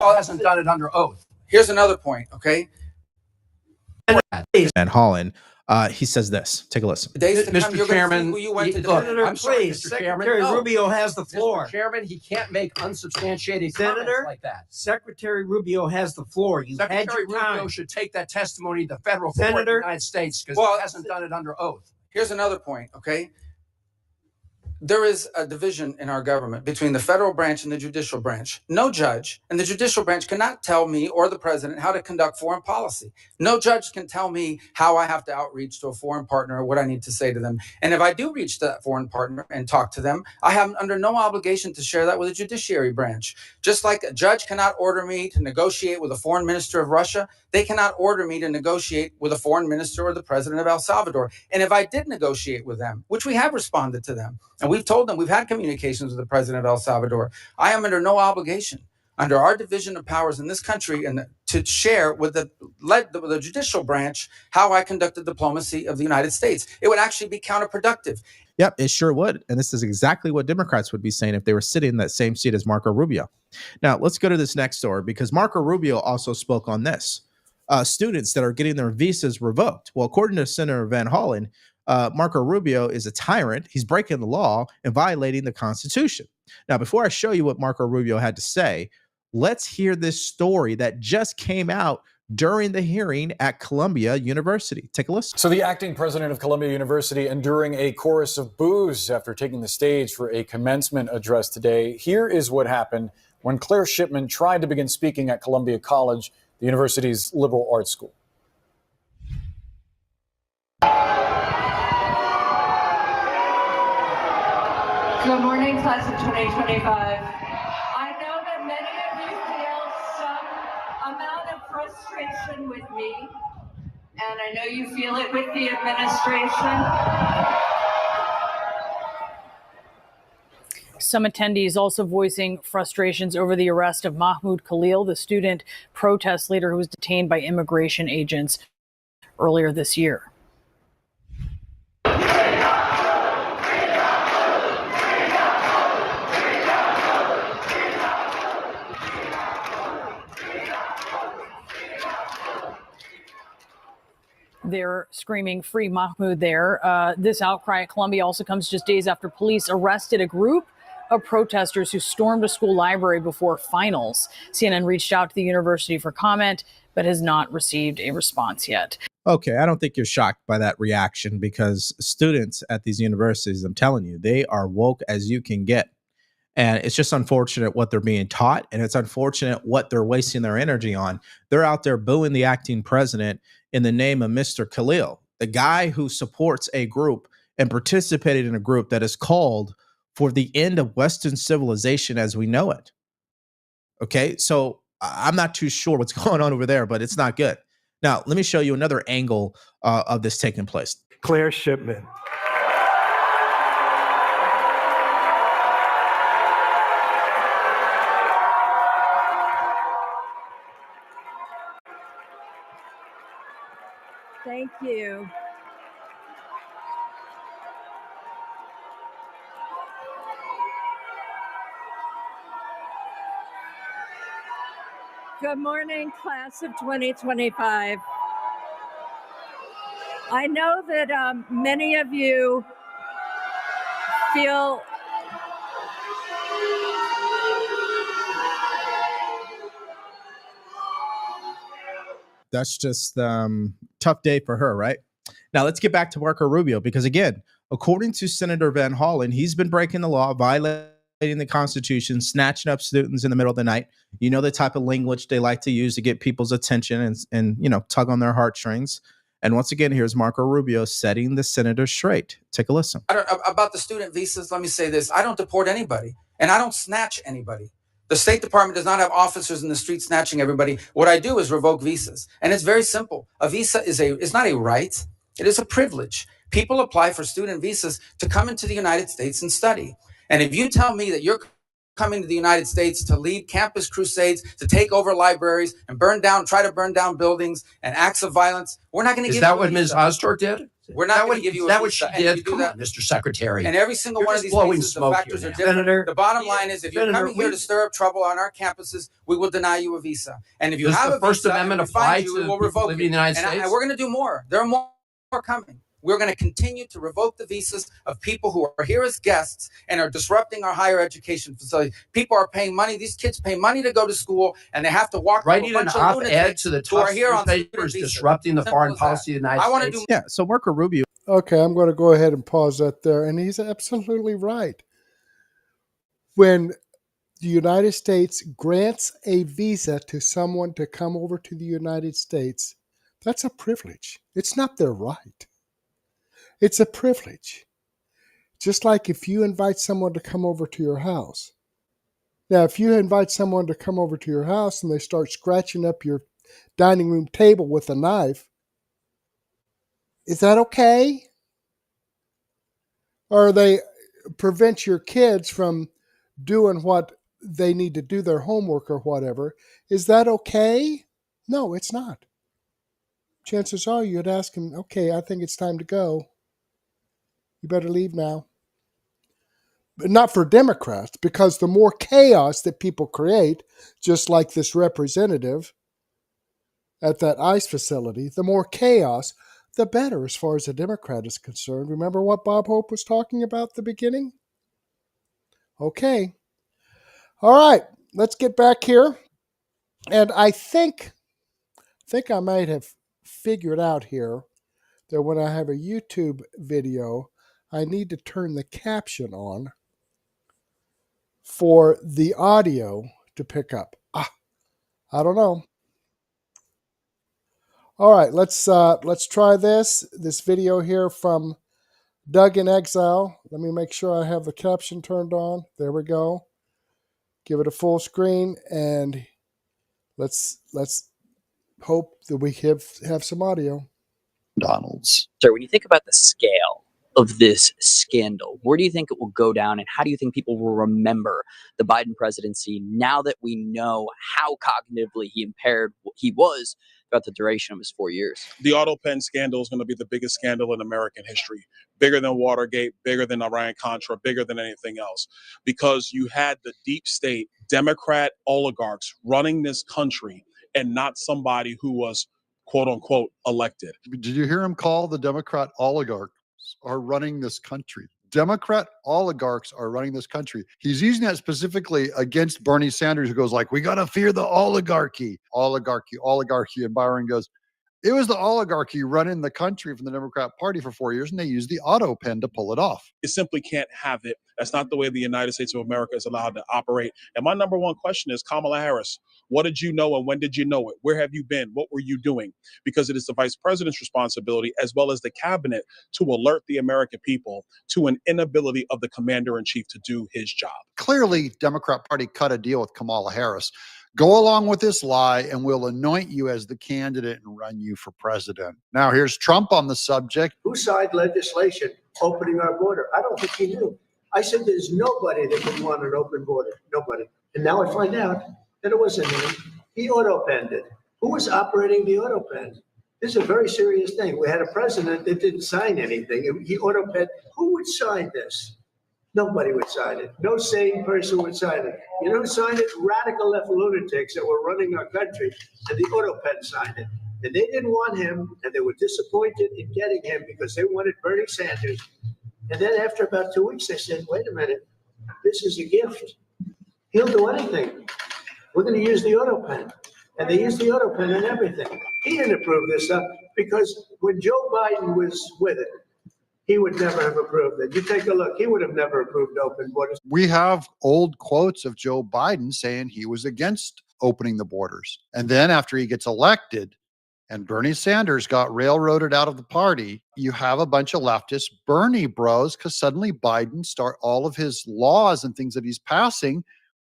Hasn't done it under oath. Here's another point, okay? And Hollen, he says this. Take a listen. Mr. Chairman, Secretary Rubio has the floor. Mr. Chairman, he can't make unsubstantiated Senator, comments like that. Secretary Rubio has the floor. You had Secretary your time. Rubio should take that testimony to the federal court of the Senator, United States because he hasn't done it under oath. Here's another point, okay? There is a division in our government between the federal branch and the judicial branch. No judge and the judicial branch cannot tell me or the president how to conduct foreign policy. No judge can tell me how I have to outreach to a foreign partner or what I need to say to them. And if I do reach that foreign partner and talk to them, I have under no obligation to share that with the judiciary branch. Just like a judge cannot order me to negotiate with a foreign minister of Russia, they cannot order me to negotiate with a foreign minister or the president of El Salvador. And if I did negotiate with them, which we have responded to them, and we've told them, we've had communications with the president of El Salvador, I am under no obligation under our division of powers in this country and to share with the judicial branch how I conducted diplomacy of the United States. It would actually be counterproductive. Yep, it sure would. And this is exactly what Democrats would be saying if they were sitting in that same seat as Marco Rubio. Now, let's go to this next story because Marco Rubio also spoke on this. Students that are getting their visas revoked. Well, according to Senator Van Hollen, Marco Rubio is a tyrant. He's breaking the law and violating the Constitution. Now, before I show you what Marco Rubio had to say, let's hear this story that just came out during the hearing at Columbia University. Take a listen. So the acting president of Columbia University enduring a chorus of boos after taking the stage for a commencement address today. Here is what happened when Claire Shipman tried to begin speaking at Columbia College, the university's liberal arts school. Good morning, class of 2025. I know that many of you feel some amount of frustration with me, and I know you feel it with the administration. Some attendees also voicing frustrations over the arrest of Mahmoud Khalil, the student protest leader who was detained by immigration agents earlier this year. They're screaming "Free Mahmoud" there. This outcry at Columbia also comes just days after police arrested a group of protesters who stormed a school library before finals. CNN reached out to the university for comment, but has not received a response yet. Okay, I don't think you're shocked by that reaction because students at these universities, I'm telling you, they are woke as you can get. And it's just unfortunate what they're being taught, and it's unfortunate what they're wasting their energy on. They're out there booing the acting president in the name of Mr. Khalil, the guy who supports a group and participated in a group that is called for the end of Western civilization as we know it. Okay, so I'm not too sure what's going on over there, but it's not good. Now, let me show you another angle of this taking place. Claire Shipman. Thank you. Good morning, class of 2025. I know that many of you feel That's just tough day for her, right? Now let's get back to Marco Rubio, because again, according to Senator Van Hollen, he's been breaking the law, violating the Constitution, snatching up students in the middle of the night. You know the type of language they like to use to get people's attention and you know, tug on their heartstrings. And once again, here's Marco Rubio setting the senator straight. Take a listen. About the student visas, let me say this. I don't deport anybody, and I don't snatch anybody. The State Department does not have officers in the street snatching everybody. What I do is revoke visas. And it's very simple. A visa is not a right. It is a privilege. People apply for student visas to come into the United States and study. And if you tell me that you're coming to the United States to lead campus crusades, to take over libraries and try to burn down buildings and acts of violence, we're not going to give you a visa. Is that what Ms. Ostork did? We're not going to give you a visa. Is that what she did? Come on, Mr. Secretary. And every single one of these visas, the factors are different. Senator, the bottom line is, if you're coming here to stir up trouble on our campuses, we will deny you a visa. And if you have a First visa, Amendment and we find apply you, to we will people revoke living it. in the United And States? we're going to do more. There are more coming. We're going to continue to revoke the visas of people who are here as guests and are disrupting our higher education facilities. People are paying money. These kids pay money to go to school, and they have to walk through Writing a an bunch of op-ed lunatics to the who are top here on newspapers student visas. disrupting the Simple foreign as policy of the United I States. Yeah, so Marco Rubio. Okay, I'm going to go ahead and pause that there. And he's absolutely right. When the United States grants a visa to someone to come over to the United States, that's a privilege. It's not their right. It's a privilege. Just like if you invite someone to come over to your house. Now, if you invite someone to come over to your house and they start scratching up your dining room table with a knife, is that okay? Or they prevent your kids from doing what they need to do, their homework or whatever, is that okay? No, it's not. Chances are you'd ask them, okay, I think it's time to go. You better leave now. But not for Democrats, because the more chaos that people create, just like this representative at that ICE facility, the more chaos, the better as far as a Democrat is concerned. Remember what Bob Hope was talking about at the beginning? Okay. All right, let's get back here. And I think I might have figured out here that when I have a YouTube video, I need to turn the caption on for the audio to pick up. I don't know. All right, let's try this video here from Doug in Exile. Let me make sure I have the caption turned on. There we go. Give it a full screen, and let's hope that we have some audio. McDonald's. So when you think about the scale of this scandal, where do you think it will go down, and how do you think people will remember the Biden presidency now that we know how cognitively impaired he was throughout the duration of his 4 years? The AUTOPEN scandal is going to be the biggest scandal in American history, bigger than Watergate, bigger than Iran-Contra, bigger than anything else, because you had the deep state Democrat oligarchs running this country and not somebody who was quote unquote elected. Did you hear him call the Democrat oligarchs are running this country? Democrat oligarchs are running this country. He's using that specifically against Bernie Sanders, who goes like, we got to fear the oligarchy. And Byron goes, it was the oligarchy running the country from the Democrat Party for 4 years, and they used the AUTOPEN to pull it off. You simply can't have it. That's not the way the United States of America is allowed to operate. And my number one question is, Kamala Harris, what did you know and when did you know it? Where have you been? What were you doing? Because it is the vice president's responsibility, as well as the cabinet, to alert the American people to an inability of the commander in chief to do his job. Clearly, Democrat Party cut a deal with Kamala Harris. Go along with this lie and we'll anoint you as the candidate and run you for president. Now, here's Trump on the subject. Who signed legislation opening our border? I don't think he knew. I said there's nobody that would want an open border. Nobody. And now I find out that it wasn't him. He auto-penned it. Who was operating the auto-pen? This is a very serious thing. We had a president that didn't sign anything. He auto-penned. Who would sign this? Nobody would sign it. No sane person would sign it. You know who signed it? Radical left lunatics that were running our country, and the AUTOPEN signed it. And they didn't want him, and they were disappointed in getting him because they wanted Bernie Sanders. And then after about 2 weeks, they said, wait a minute, this is a gift. He'll do anything. We're going to use the AUTOPEN. And they used the AUTOPEN and everything. He didn't approve this stuff because when Joe Biden was with it, he would never have approved it. You take a look, he would have never approved open borders. We have old quotes of Joe Biden saying he was against opening the borders. And then after he gets elected and Bernie Sanders got railroaded out of the party, you have a bunch of leftist Bernie bros because suddenly Biden start all of his laws and things that he's passing,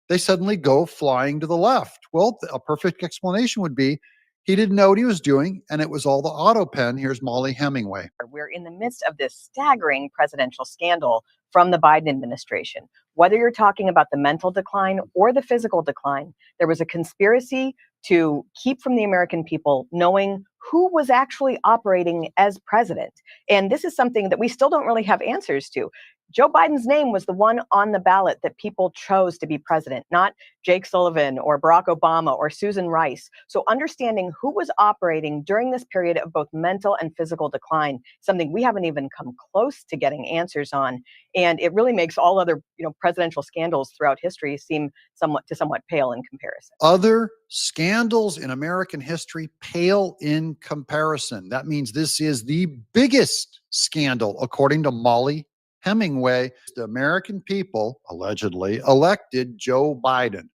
they suddenly go flying to the left. Well, a perfect explanation would be he didn't know what he was doing, and it was all the AUTOPEN. Here's Molly Hemingway. We're in the midst of this staggering presidential scandal from the Biden administration. Whether you're talking about the mental decline or the physical decline, there was a conspiracy to keep from the American people knowing who was actually operating as president. And this is something that we still don't really have answers to. Joe Biden's name was the one on the ballot that people chose to be president, not Jake Sullivan or Barack Obama or Susan Rice. So understanding who was operating during this period of both mental and physical decline, something we haven't even come close to getting answers on. And it really makes all other, presidential scandals throughout history seem somewhat pale in comparison. Other scandals in American history pale in comparison. That means this is the biggest scandal, according to Molly Hemingway. The American people allegedly elected Joe Biden.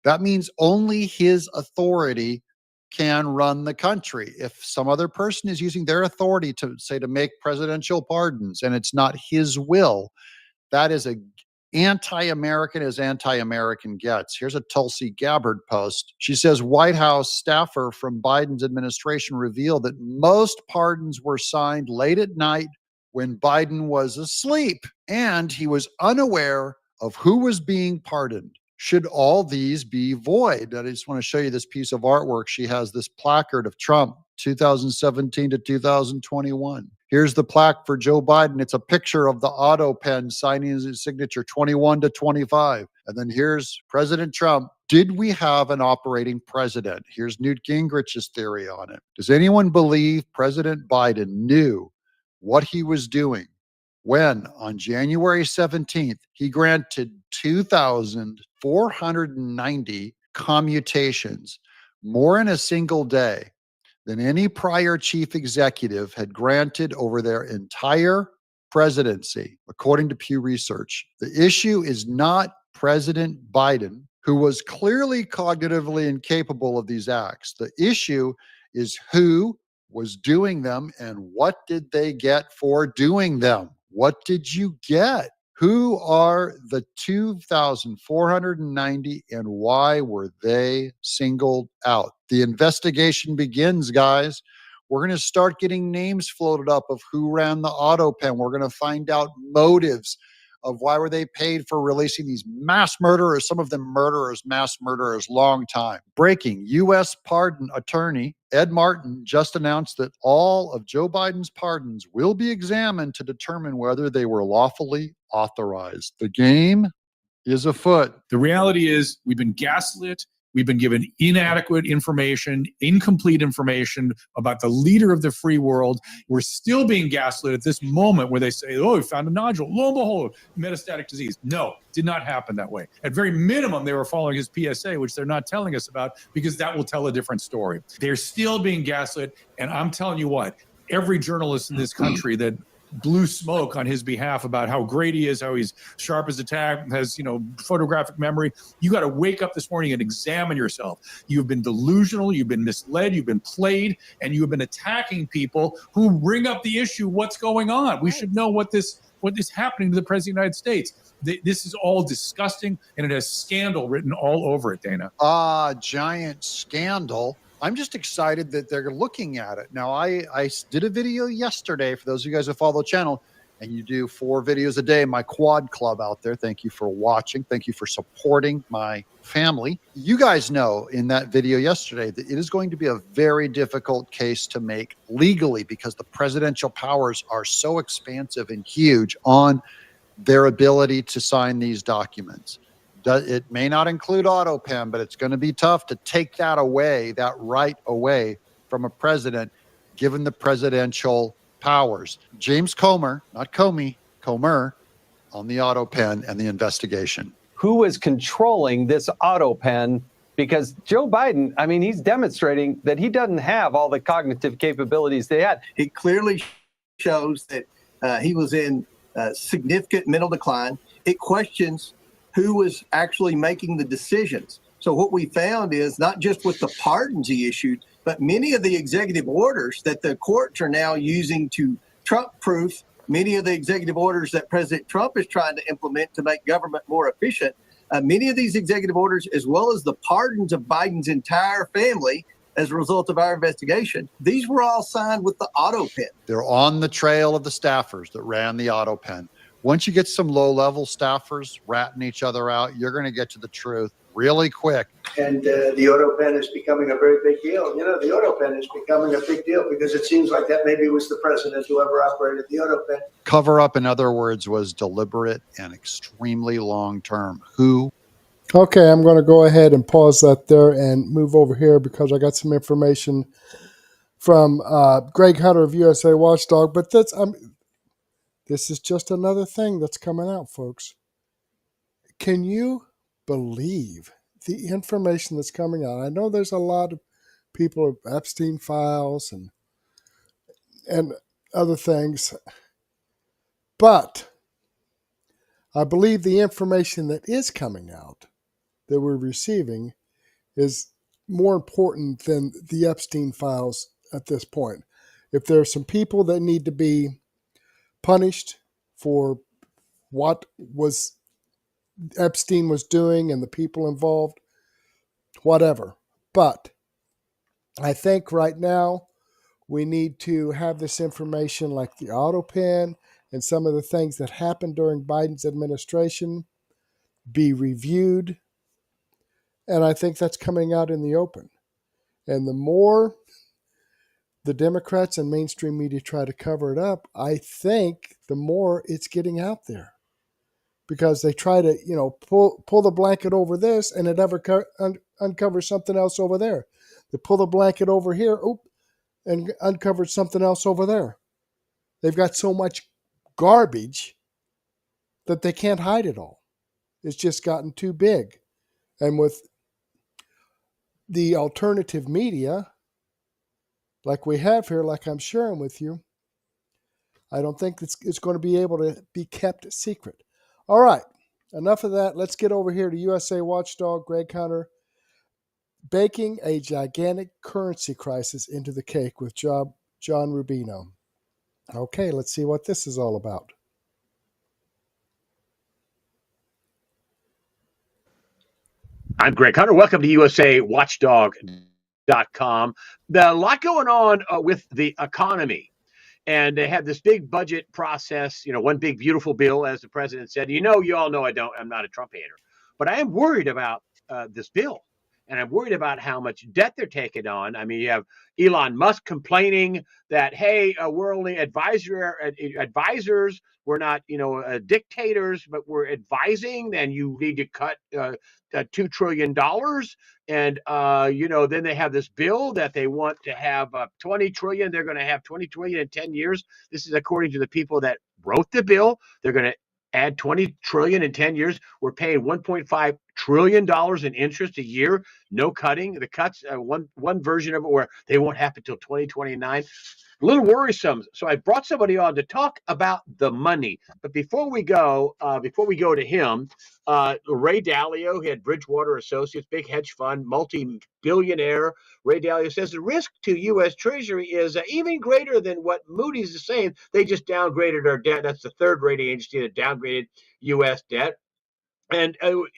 That means only his authority can run the country. If some other person is using their authority to make presidential pardons and it's not his will, that is anti-American as anti-American gets. Here's a Tulsi Gabbard post. She says White House staffer from Biden's administration revealed that most pardons were signed late at night when Biden was asleep and he was unaware of who was being pardoned. Should all these be void? I just want to show you this piece of artwork. She has this placard of Trump, 2017 to 2021. Here's the plaque for Joe Biden. It's a picture of the AUTOPEN signing his signature, 21 to 25. And then here's President Trump. Did we have an operating president? Here's Newt Gingrich's theory on it. Does anyone believe President Biden knew what he was doing when on January 17th, he granted 2,490 commutations, more in a single day than any prior chief executive had granted over their entire presidency, according to Pew Research. The issue is not President Biden, who was clearly cognitively incapable of these acts. The issue is who was doing them and what did they get for doing them? What did you get? Who are the 2,490 and why were they singled out? The investigation begins, guys. We're going to start getting names floated up of who ran the AUTOPEN. We're going to find out motives of why were they paid for releasing these mass murderers, some of them murderers, mass murderers, long time. Breaking, U.S. pardon attorney Ed Martin just announced that all of Joe Biden's pardons will be examined to determine whether they were lawfully authorized. The game is afoot. The reality is we've been gaslit. We've been given inadequate information, incomplete information about the leader of the free world. We're still being gaslit at this moment where they say, oh, we found a nodule. Lo and behold, metastatic disease. No, did not happen that way. At very minimum, they were following his PSA, which they're not telling us about because that will tell a different story. They're still being gaslit. And I'm telling you what, every journalist in this country that blew smoke on his behalf about how great he is, how he's sharp as a tack, has, photographic memory. You got to wake up this morning and examine yourself. You've been delusional, you've been misled, you've been played, and you have been attacking people who bring up the issue, what's going on? We should know what this what is happening to the President of the United States. This is all disgusting, and it has scandal written all over it, Dana. Giant scandal. I'm just excited that they're looking at it. Now, I did a video yesterday, for those of you guys who follow the channel, and you do 4 videos a day, my quad club out there. Thank you for watching. Thank you for supporting my family. You guys know in that video yesterday that it is going to be a very difficult case to make legally, because the presidential powers are so expansive and huge on their ability to sign these documents. It may not include AUTOPEN, but it's going to be tough to take that away, that right away from a president, given the presidential powers. James Comer, not Comey, Comer, on the AUTOPEN and the investigation. Who is controlling this AUTOPEN? Because Joe Biden, I mean, he's demonstrating that he doesn't have all the cognitive capabilities they had. It clearly shows that he was in significant mental decline. It questions who was actually making the decisions. So what we found is not just with the pardons he issued, but many of the executive orders that the courts are now using to Trump-proof, many of the executive orders that President Trump is trying to implement to make government more efficient, many of these executive orders, as well as the pardons of Biden's entire family as a result of our investigation, these were all signed with the AUTOPEN. They're on the trail of the staffers that ran the AUTOPEN. Once you get some low-level staffers ratting each other out, you're going to get to the truth really quick. And the AUTOPEN is becoming a very big deal. You know, the AUTOPEN is becoming a big deal because it seems like that maybe was the president who ever operated the AUTOPEN. Cover-up, in other words, was deliberate and extremely long-term. Who? Okay, I'm going to go ahead and pause that there and move over here because I got some information from Greg Hunter of USA Watchdog. But this is just another thing that's coming out, folks. Can you believe the information that's coming out? I know there's a lot of people of Epstein files and other things, but I believe the information that is coming out that we're receiving is more important than the Epstein files at this point. If there are some people that need to be punished for what Epstein was doing and the people involved, whatever. But I think right now we need to have this information like the AUTOPEN and some of the things that happened during Biden's administration be reviewed. And I think that's coming out in the open. And the more the Democrats and mainstream media try to cover it up, I think the more it's getting out there. Because they try to, pull the blanket over this and it uncovers something else over there. They pull the blanket over here, and uncover something else over there. They've got so much garbage that they can't hide it all. It's just gotten too big. And with the alternative media, like we have here, like I'm sharing with you, I don't think it's going to be able to be kept secret. All right, enough of that. Let's get over here to USA Watchdog, Greg Hunter, baking a gigantic currency crisis into the cake with John Rubino. Okay, let's see what this is all about. I'm Greg Hunter. Welcome to USAWatchdog.com. A lot going on with the economy. And they have this big budget process, one big beautiful bill, as the president said. You all know I'm not a Trump hater, but I am worried about this bill. And I'm worried about how much debt they're taking on. I mean, you have Elon Musk complaining that, hey, we're only advisors. We're not, dictators, but we're advising. And you need to cut $2 trillion. And, then they have this bill that they want to have $20 trillion. They're going to have $20 trillion in 10 years. This is according to the people that wrote the bill. They're going to add $20 trillion in 10 years. We're paying $1.5 trillion in interest a year, no cutting. The cuts, one version of it where they won't happen until 2029. A little worrisome. So I brought somebody on to talk about the money. But before we go to him, Ray Dalio, he had Bridgewater Associates, big hedge fund, multi-billionaire. Ray Dalio says the risk to U.S. Treasury is even greater than what Moody's is saying. They just downgraded our debt. That's the third rating agency that downgraded U.S. debt. And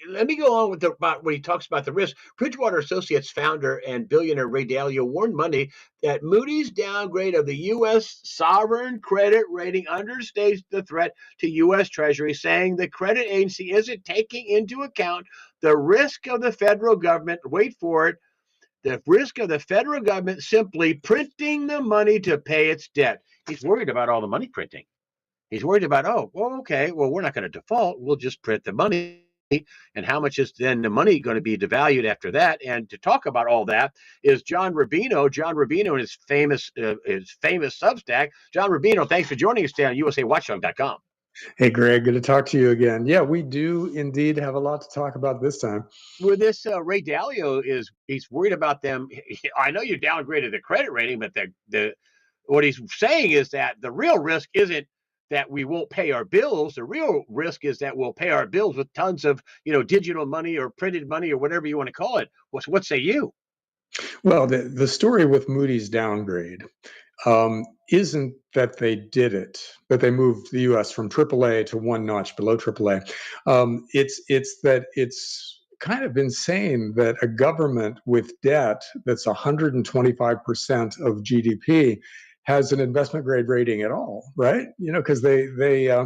let me go on with about when he talks about the risk. Bridgewater Associates founder and billionaire Ray Dalio warned Monday that Moody's downgrade of the U.S. sovereign credit rating understates the threat to U.S. Treasury, saying the credit agency isn't taking into account the risk of the federal government. Wait for it. The risk of the federal government simply printing the money to pay its debt. He's worried about all the money printing. He's worried about, we're not going to default. We'll just print the money. And how much is then the money going to be devalued after that? And to talk about all that is John Rubino. John Rubino and his famous Substack. John Rubino, thanks for joining us today on USAWatchdog.com. Hey, Greg, good to talk to you again. Yeah, we do indeed have a lot to talk about this time. With this, Ray Dalio he's worried about them. I know you downgraded the credit rating, but what he's saying is that the real risk isn't that we won't pay our bills. The real risk is that we'll pay our bills with tons of, digital money or printed money or whatever you want to call it. What say you? Well, the story with Moody's downgrade isn't that they did it, but they moved the U.S. from AAA to one notch below AAA. It's that it's kind of insane that a government with debt that's 125% of GDP has an investment grade rating at all, right? Because they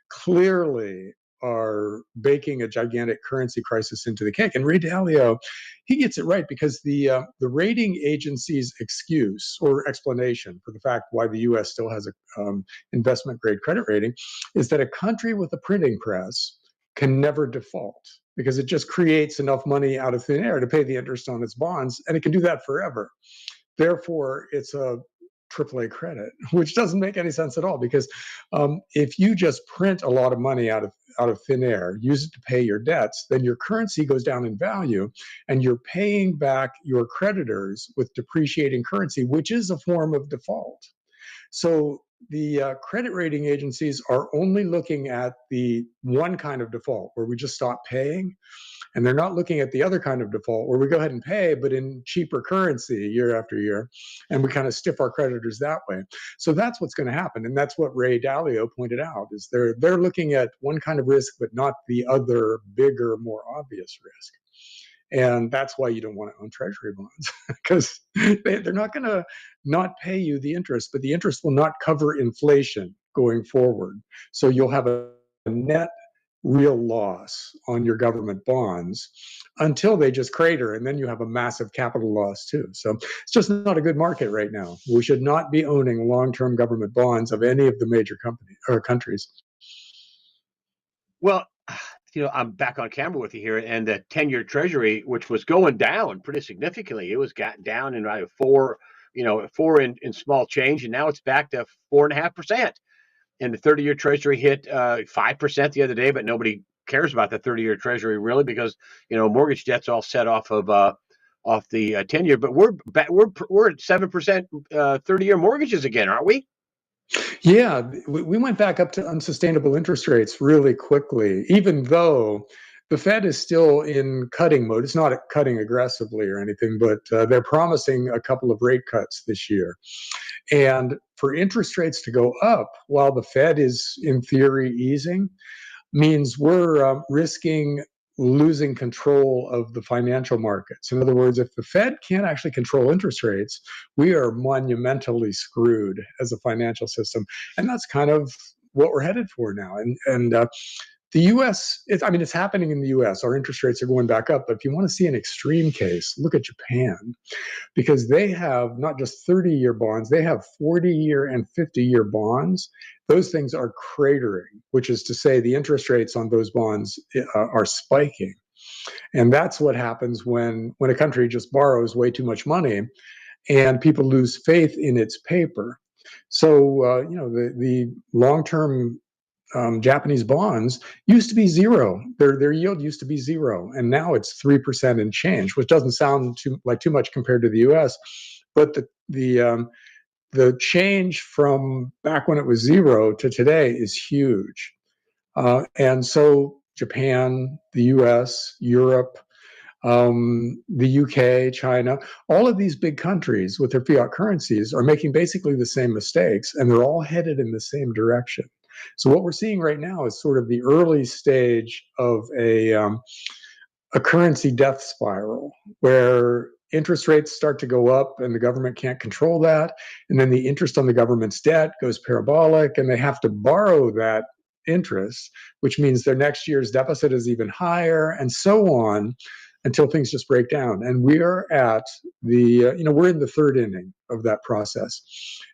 clearly are baking a gigantic currency crisis into the cake. And Ray Dalio, he gets it right, because the rating agency's excuse or explanation for the fact why the U.S. still has a investment grade credit rating is that a country with a printing press can never default, because it just creates enough money out of thin air to pay the interest on its bonds, and it can do that forever. Therefore, it's a AAA credit, which doesn't make any sense at all, because if you just print a lot of money out of thin air, use it to pay your debts, then your currency goes down in value, and you're paying back your creditors with depreciating currency, which is a form of default. So the credit rating agencies are only looking at the one kind of default where we just stop paying. And they're not looking at the other kind of default where we go ahead and pay, but in cheaper currency year after year, and we kind of stiff our creditors that way. So that's what's going to happen. And that's what Ray Dalio pointed out, is they're looking at one kind of risk, but not the other, bigger, more obvious risk. And that's why you don't want to own treasury bonds, because they're not going to not pay you the interest, but the interest will not cover inflation going forward. So you'll have a net real loss on your government bonds until they just crater, and then you have a massive capital loss too. So it's just not a good market right now. We should not be owning long-term government bonds of any of the major companies or countries. Well, I'm back on camera with you here, and the 10-year Treasury, which was going down pretty significantly, it was got down in about 4 in small change, and now it's back to 4.5%. And the 30-year Treasury hit 5% the other day, but nobody cares about the 30-year Treasury really, because mortgage debt's all set off of the 10-year. But we're at 7% 30-year mortgages again, aren't we? Yeah, we went back up to unsustainable interest rates really quickly, even though the Fed is still in cutting mode. It's not cutting aggressively or anything, but they're promising a couple of rate cuts this year. And for interest rates to go up while the Fed is, in theory, easing, means we're risking losing control of the financial markets. In other words, if the Fed can't actually control interest rates, we are monumentally screwed as a financial system. And that's kind of what we're headed for now. And the U.S., it's happening in the U.S. Our interest rates are going back up. But if you want to see an extreme case, look at Japan, because they have not just 30-year bonds, they have 40-year and 50-year bonds. Those things are cratering, which is to say the interest rates on those bonds are spiking. And that's what happens when a country just borrows way too much money and people lose faith in its paper. So, the long-term Japanese bonds used to be zero. Their yield used to be zero, and now it's 3% and change, which doesn't sound too much compared to the U.S. But the change from back when it was zero to today is huge. And so Japan, the U.S., Europe, the UK, China, all of these big countries with their fiat currencies are making basically the same mistakes, and they're all headed in the same direction. So what we're seeing right now is sort of the early stage of a currency death spiral, where interest rates start to go up and the government can't control that. And then the interest on the government's debt goes parabolic, and they have to borrow that interest, which means their next year's deficit is even higher, and so on, until things just break down. And we are at we're in the third inning of that process.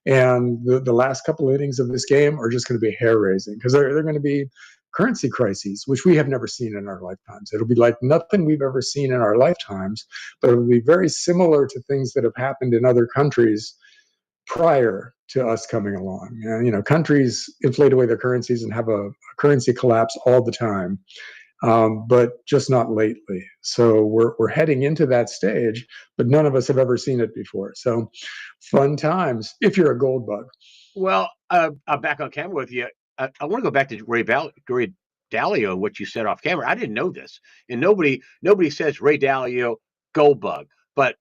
And the last couple innings of this game are just going to be hair raising, because they're going to be currency crises, which we have never seen in our lifetimes. It'll be like nothing we've ever seen in our lifetimes, but it'll be very similar to things that have happened in other countries prior to us coming along. And, countries inflate away their currencies and have a currency collapse all the time, but just not lately. So we're heading into that stage, but none of us have ever seen it before. So fun times if you're a gold bug. Well, I'm back on camera with you. I want to go back to Ray Dalio, what you said off camera. I didn't know this, and nobody says Ray Dalio gold bug, but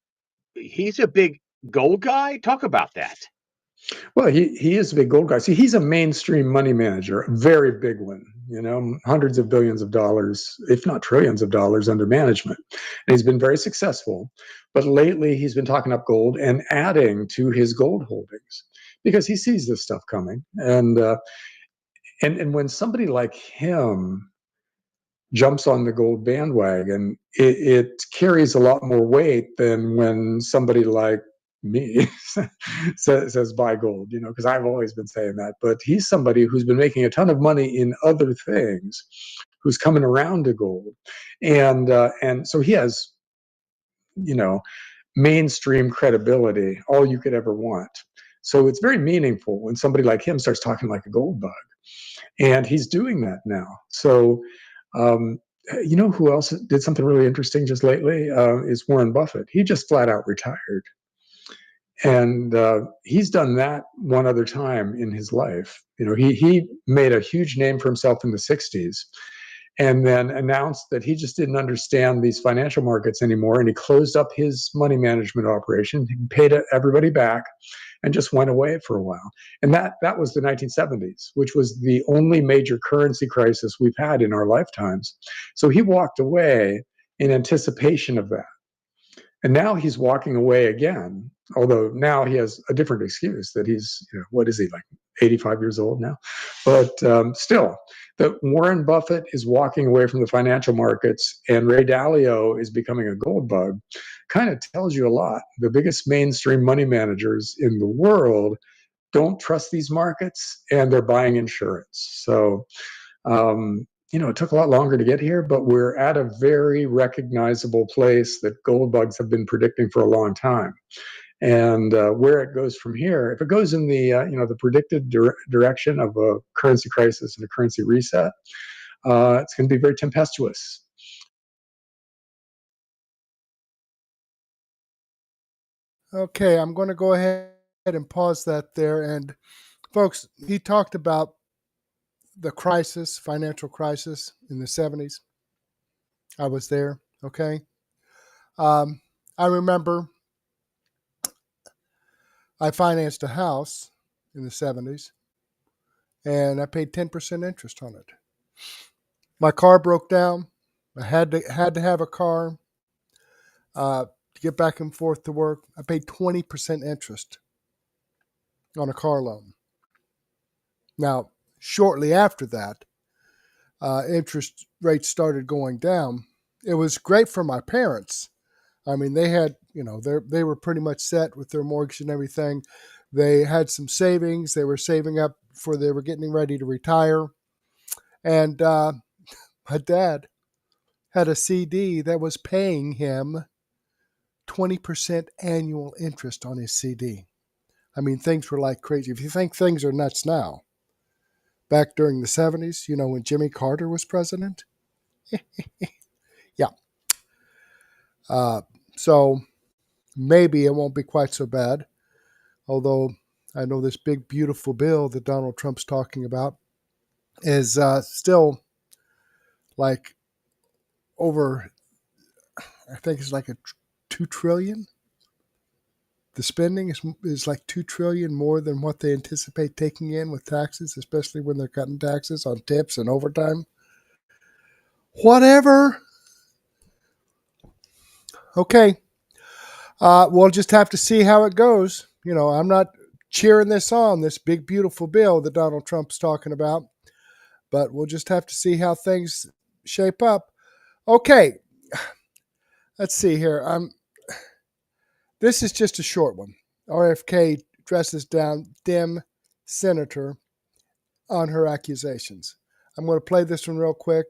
he's a big gold guy. Talk about that. Well, he is a big gold guy. See, he's a mainstream money manager, a very big one, hundreds of billions of dollars, if not trillions of dollars under management. And he's been very successful. But lately, he's been talking up gold and adding to his gold holdings because he sees this stuff coming. And when somebody like him jumps on the gold bandwagon, it carries a lot more weight than when somebody like me says buy gold, because I've always been saying that. But he's somebody who's been making a ton of money in other things, who's coming around to gold. And so he has, mainstream credibility, all you could ever want. So it's very meaningful when somebody like him starts talking like a gold bug. And he's doing that now. So, who else did something really interesting just lately is Warren Buffett. He just flat out retired. And he's done that one other time in his life. He made a huge name for himself in the 60s and then announced that he just didn't understand these financial markets anymore. And he closed up his money management operation, he paid everybody back, and just went away for a while. And that was the 1970s, which was the only major currency crisis we've had in our lifetimes. So he walked away in anticipation of that. And now he's walking away again, although now he has a different excuse that he's, what is he, like 85 years old now? But still, that Warren Buffett is walking away from the financial markets and Ray Dalio is becoming a gold bug kind of tells you a lot. The biggest mainstream money managers in the world don't trust these markets and they're buying insurance. So, it took a lot longer to get here, but we're at a very recognizable place that gold bugs have been predicting for a long time. And where it goes from here, if it goes in the the predicted direction of a currency crisis and a currency reset, it's going to be very tempestuous. Okay, I'm going to go ahead and pause that there. And folks, he talked about the crisis, financial crisis in the 70s. I was there, okay? I remember I financed a house in the 70s, and I paid 10% interest on it. My car broke down. I had to have a car to get back and forth to work. I paid 20% interest on a car loan. Now, shortly after that, interest rates started going down. It was great for my parents. I mean, they had, they were pretty much set with their mortgage and everything. They had some savings. They were saving up they were getting ready to retire. And my dad had a CD that was paying him 20% annual interest on his CD. I mean, things were like crazy. If you think things are nuts now, back during the 70s, when Jimmy Carter was president. Yeah. So maybe it won't be quite so bad. Although I know this big, beautiful bill that Donald Trump's talking about is still like over, I think it's like a $2 trillion. The spending is like $2 trillion more than what they anticipate taking in with taxes, especially when they're cutting taxes on tips and overtime. Whatever. Okay. We'll just have to see how it goes. I'm not cheering this on, this big, beautiful bill that Donald Trump's talking about, but we'll just have to see how things shape up. Okay. Let's see here. This is just a short one. RFK dresses down Dem senator on her accusations. I'm going to play this one real quick.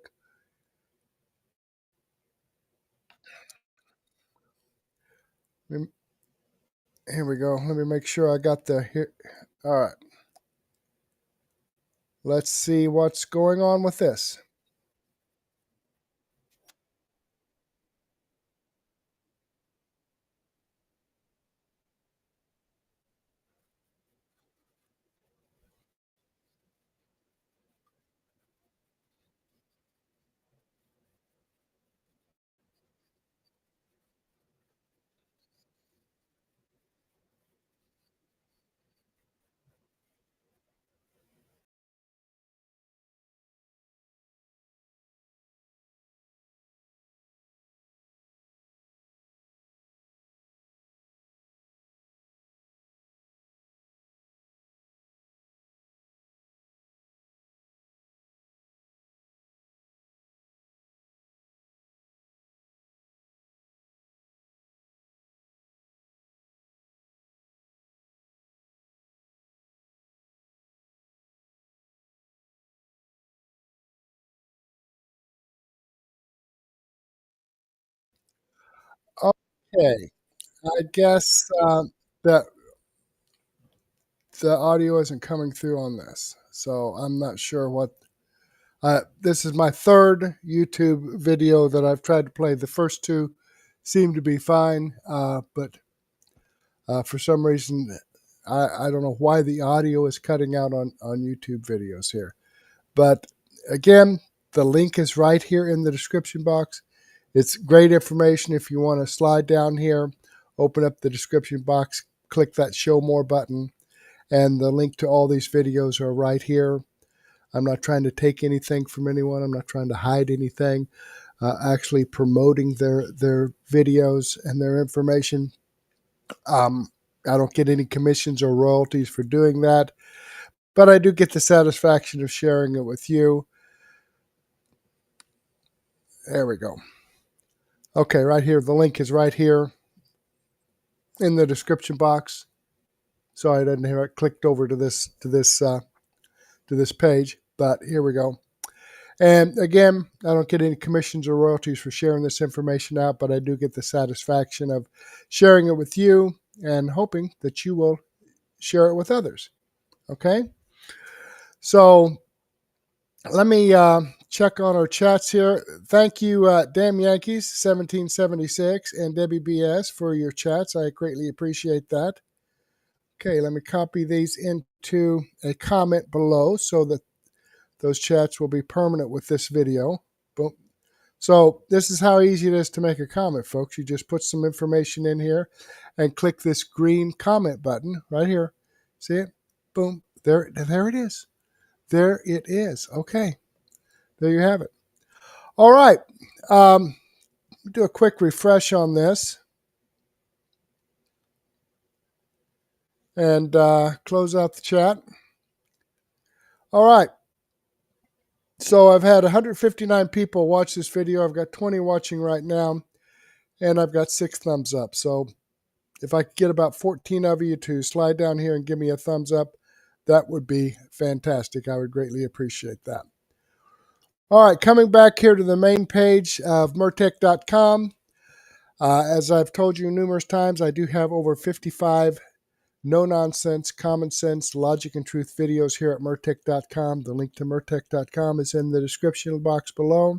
Here we go. Let me make sure I got the here. All right. Let's see what's going on with this. Okay. I guess that the audio isn't coming through on this. So I'm not sure what. This is my third YouTube video that I've tried to play. The first two seem to be fine, but for some reason, I don't know why the audio is cutting out on YouTube videos here. But again, the link is right here in the description box. It's great information if you want to slide down here, open up the description box, click that show more button, and the link to all these videos are right here. I'm not trying to take anything from anyone. I'm not trying to hide anything. Actually promoting their videos and their information. I don't get any commissions or royalties for doing that, but I do get the satisfaction of sharing it with you. There we go. Okay, right here. The link is right here in the description box. Sorry, I didn't hear it. Clicked over to this page, but here we go. And again, I don't get any commissions or royalties for sharing this information out, but I do get the satisfaction of sharing it with you and hoping that you will share it with others. Okay? So let me check on our chats here. Thank you, Damn Yankees 1776 and Debbie BS for your chats. I greatly appreciate that. Okay, let me copy these into a comment below so that those chats will be permanent with this video. Boom. So this is how easy it is to make a comment, folks. You just put some information in here and click this green comment button right here. See it? Boom. There it is. There it is. Okay. There you have it. All right. Do a quick refresh on this. And close out the chat. All right. So I've had 159 people watch this video. I've got 20 watching right now, and I've got 6 thumbs up. So if I could get about 14 of you to slide down here and give me a thumbs up, that would be fantastic. I would greatly appreciate that. All right, coming back here to the main page of Murtech.com. As I've told you numerous times, I do have over 55 no nonsense, common sense, logic and truth videos here at Murtech.com. The link to Murtech.com is in the description box below.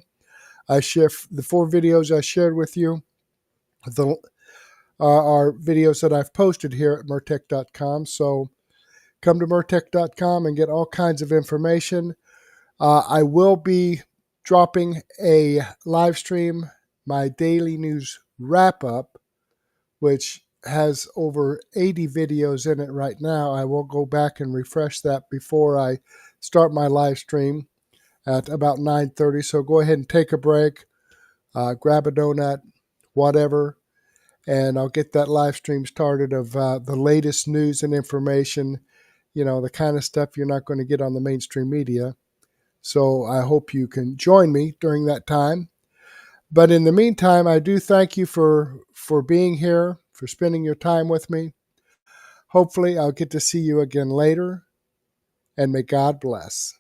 I share the 4 videos I shared with you. Are videos that I've posted here at Murtech.com. So come to Murtech.com and get all kinds of information. I will be dropping a live stream, my daily news wrap-up, which has over 80 videos in it right now. I will go back and refresh that before I start my live stream at about 9:30. So go ahead and take a break, grab a donut, whatever, and I'll get that live stream started of the latest news and information, the kind of stuff you're not going to get on the mainstream media. So I hope you can join me during that time. But in the meantime, I do thank you for being here, for spending your time with me. Hopefully, I'll get to see you again later, and may God bless.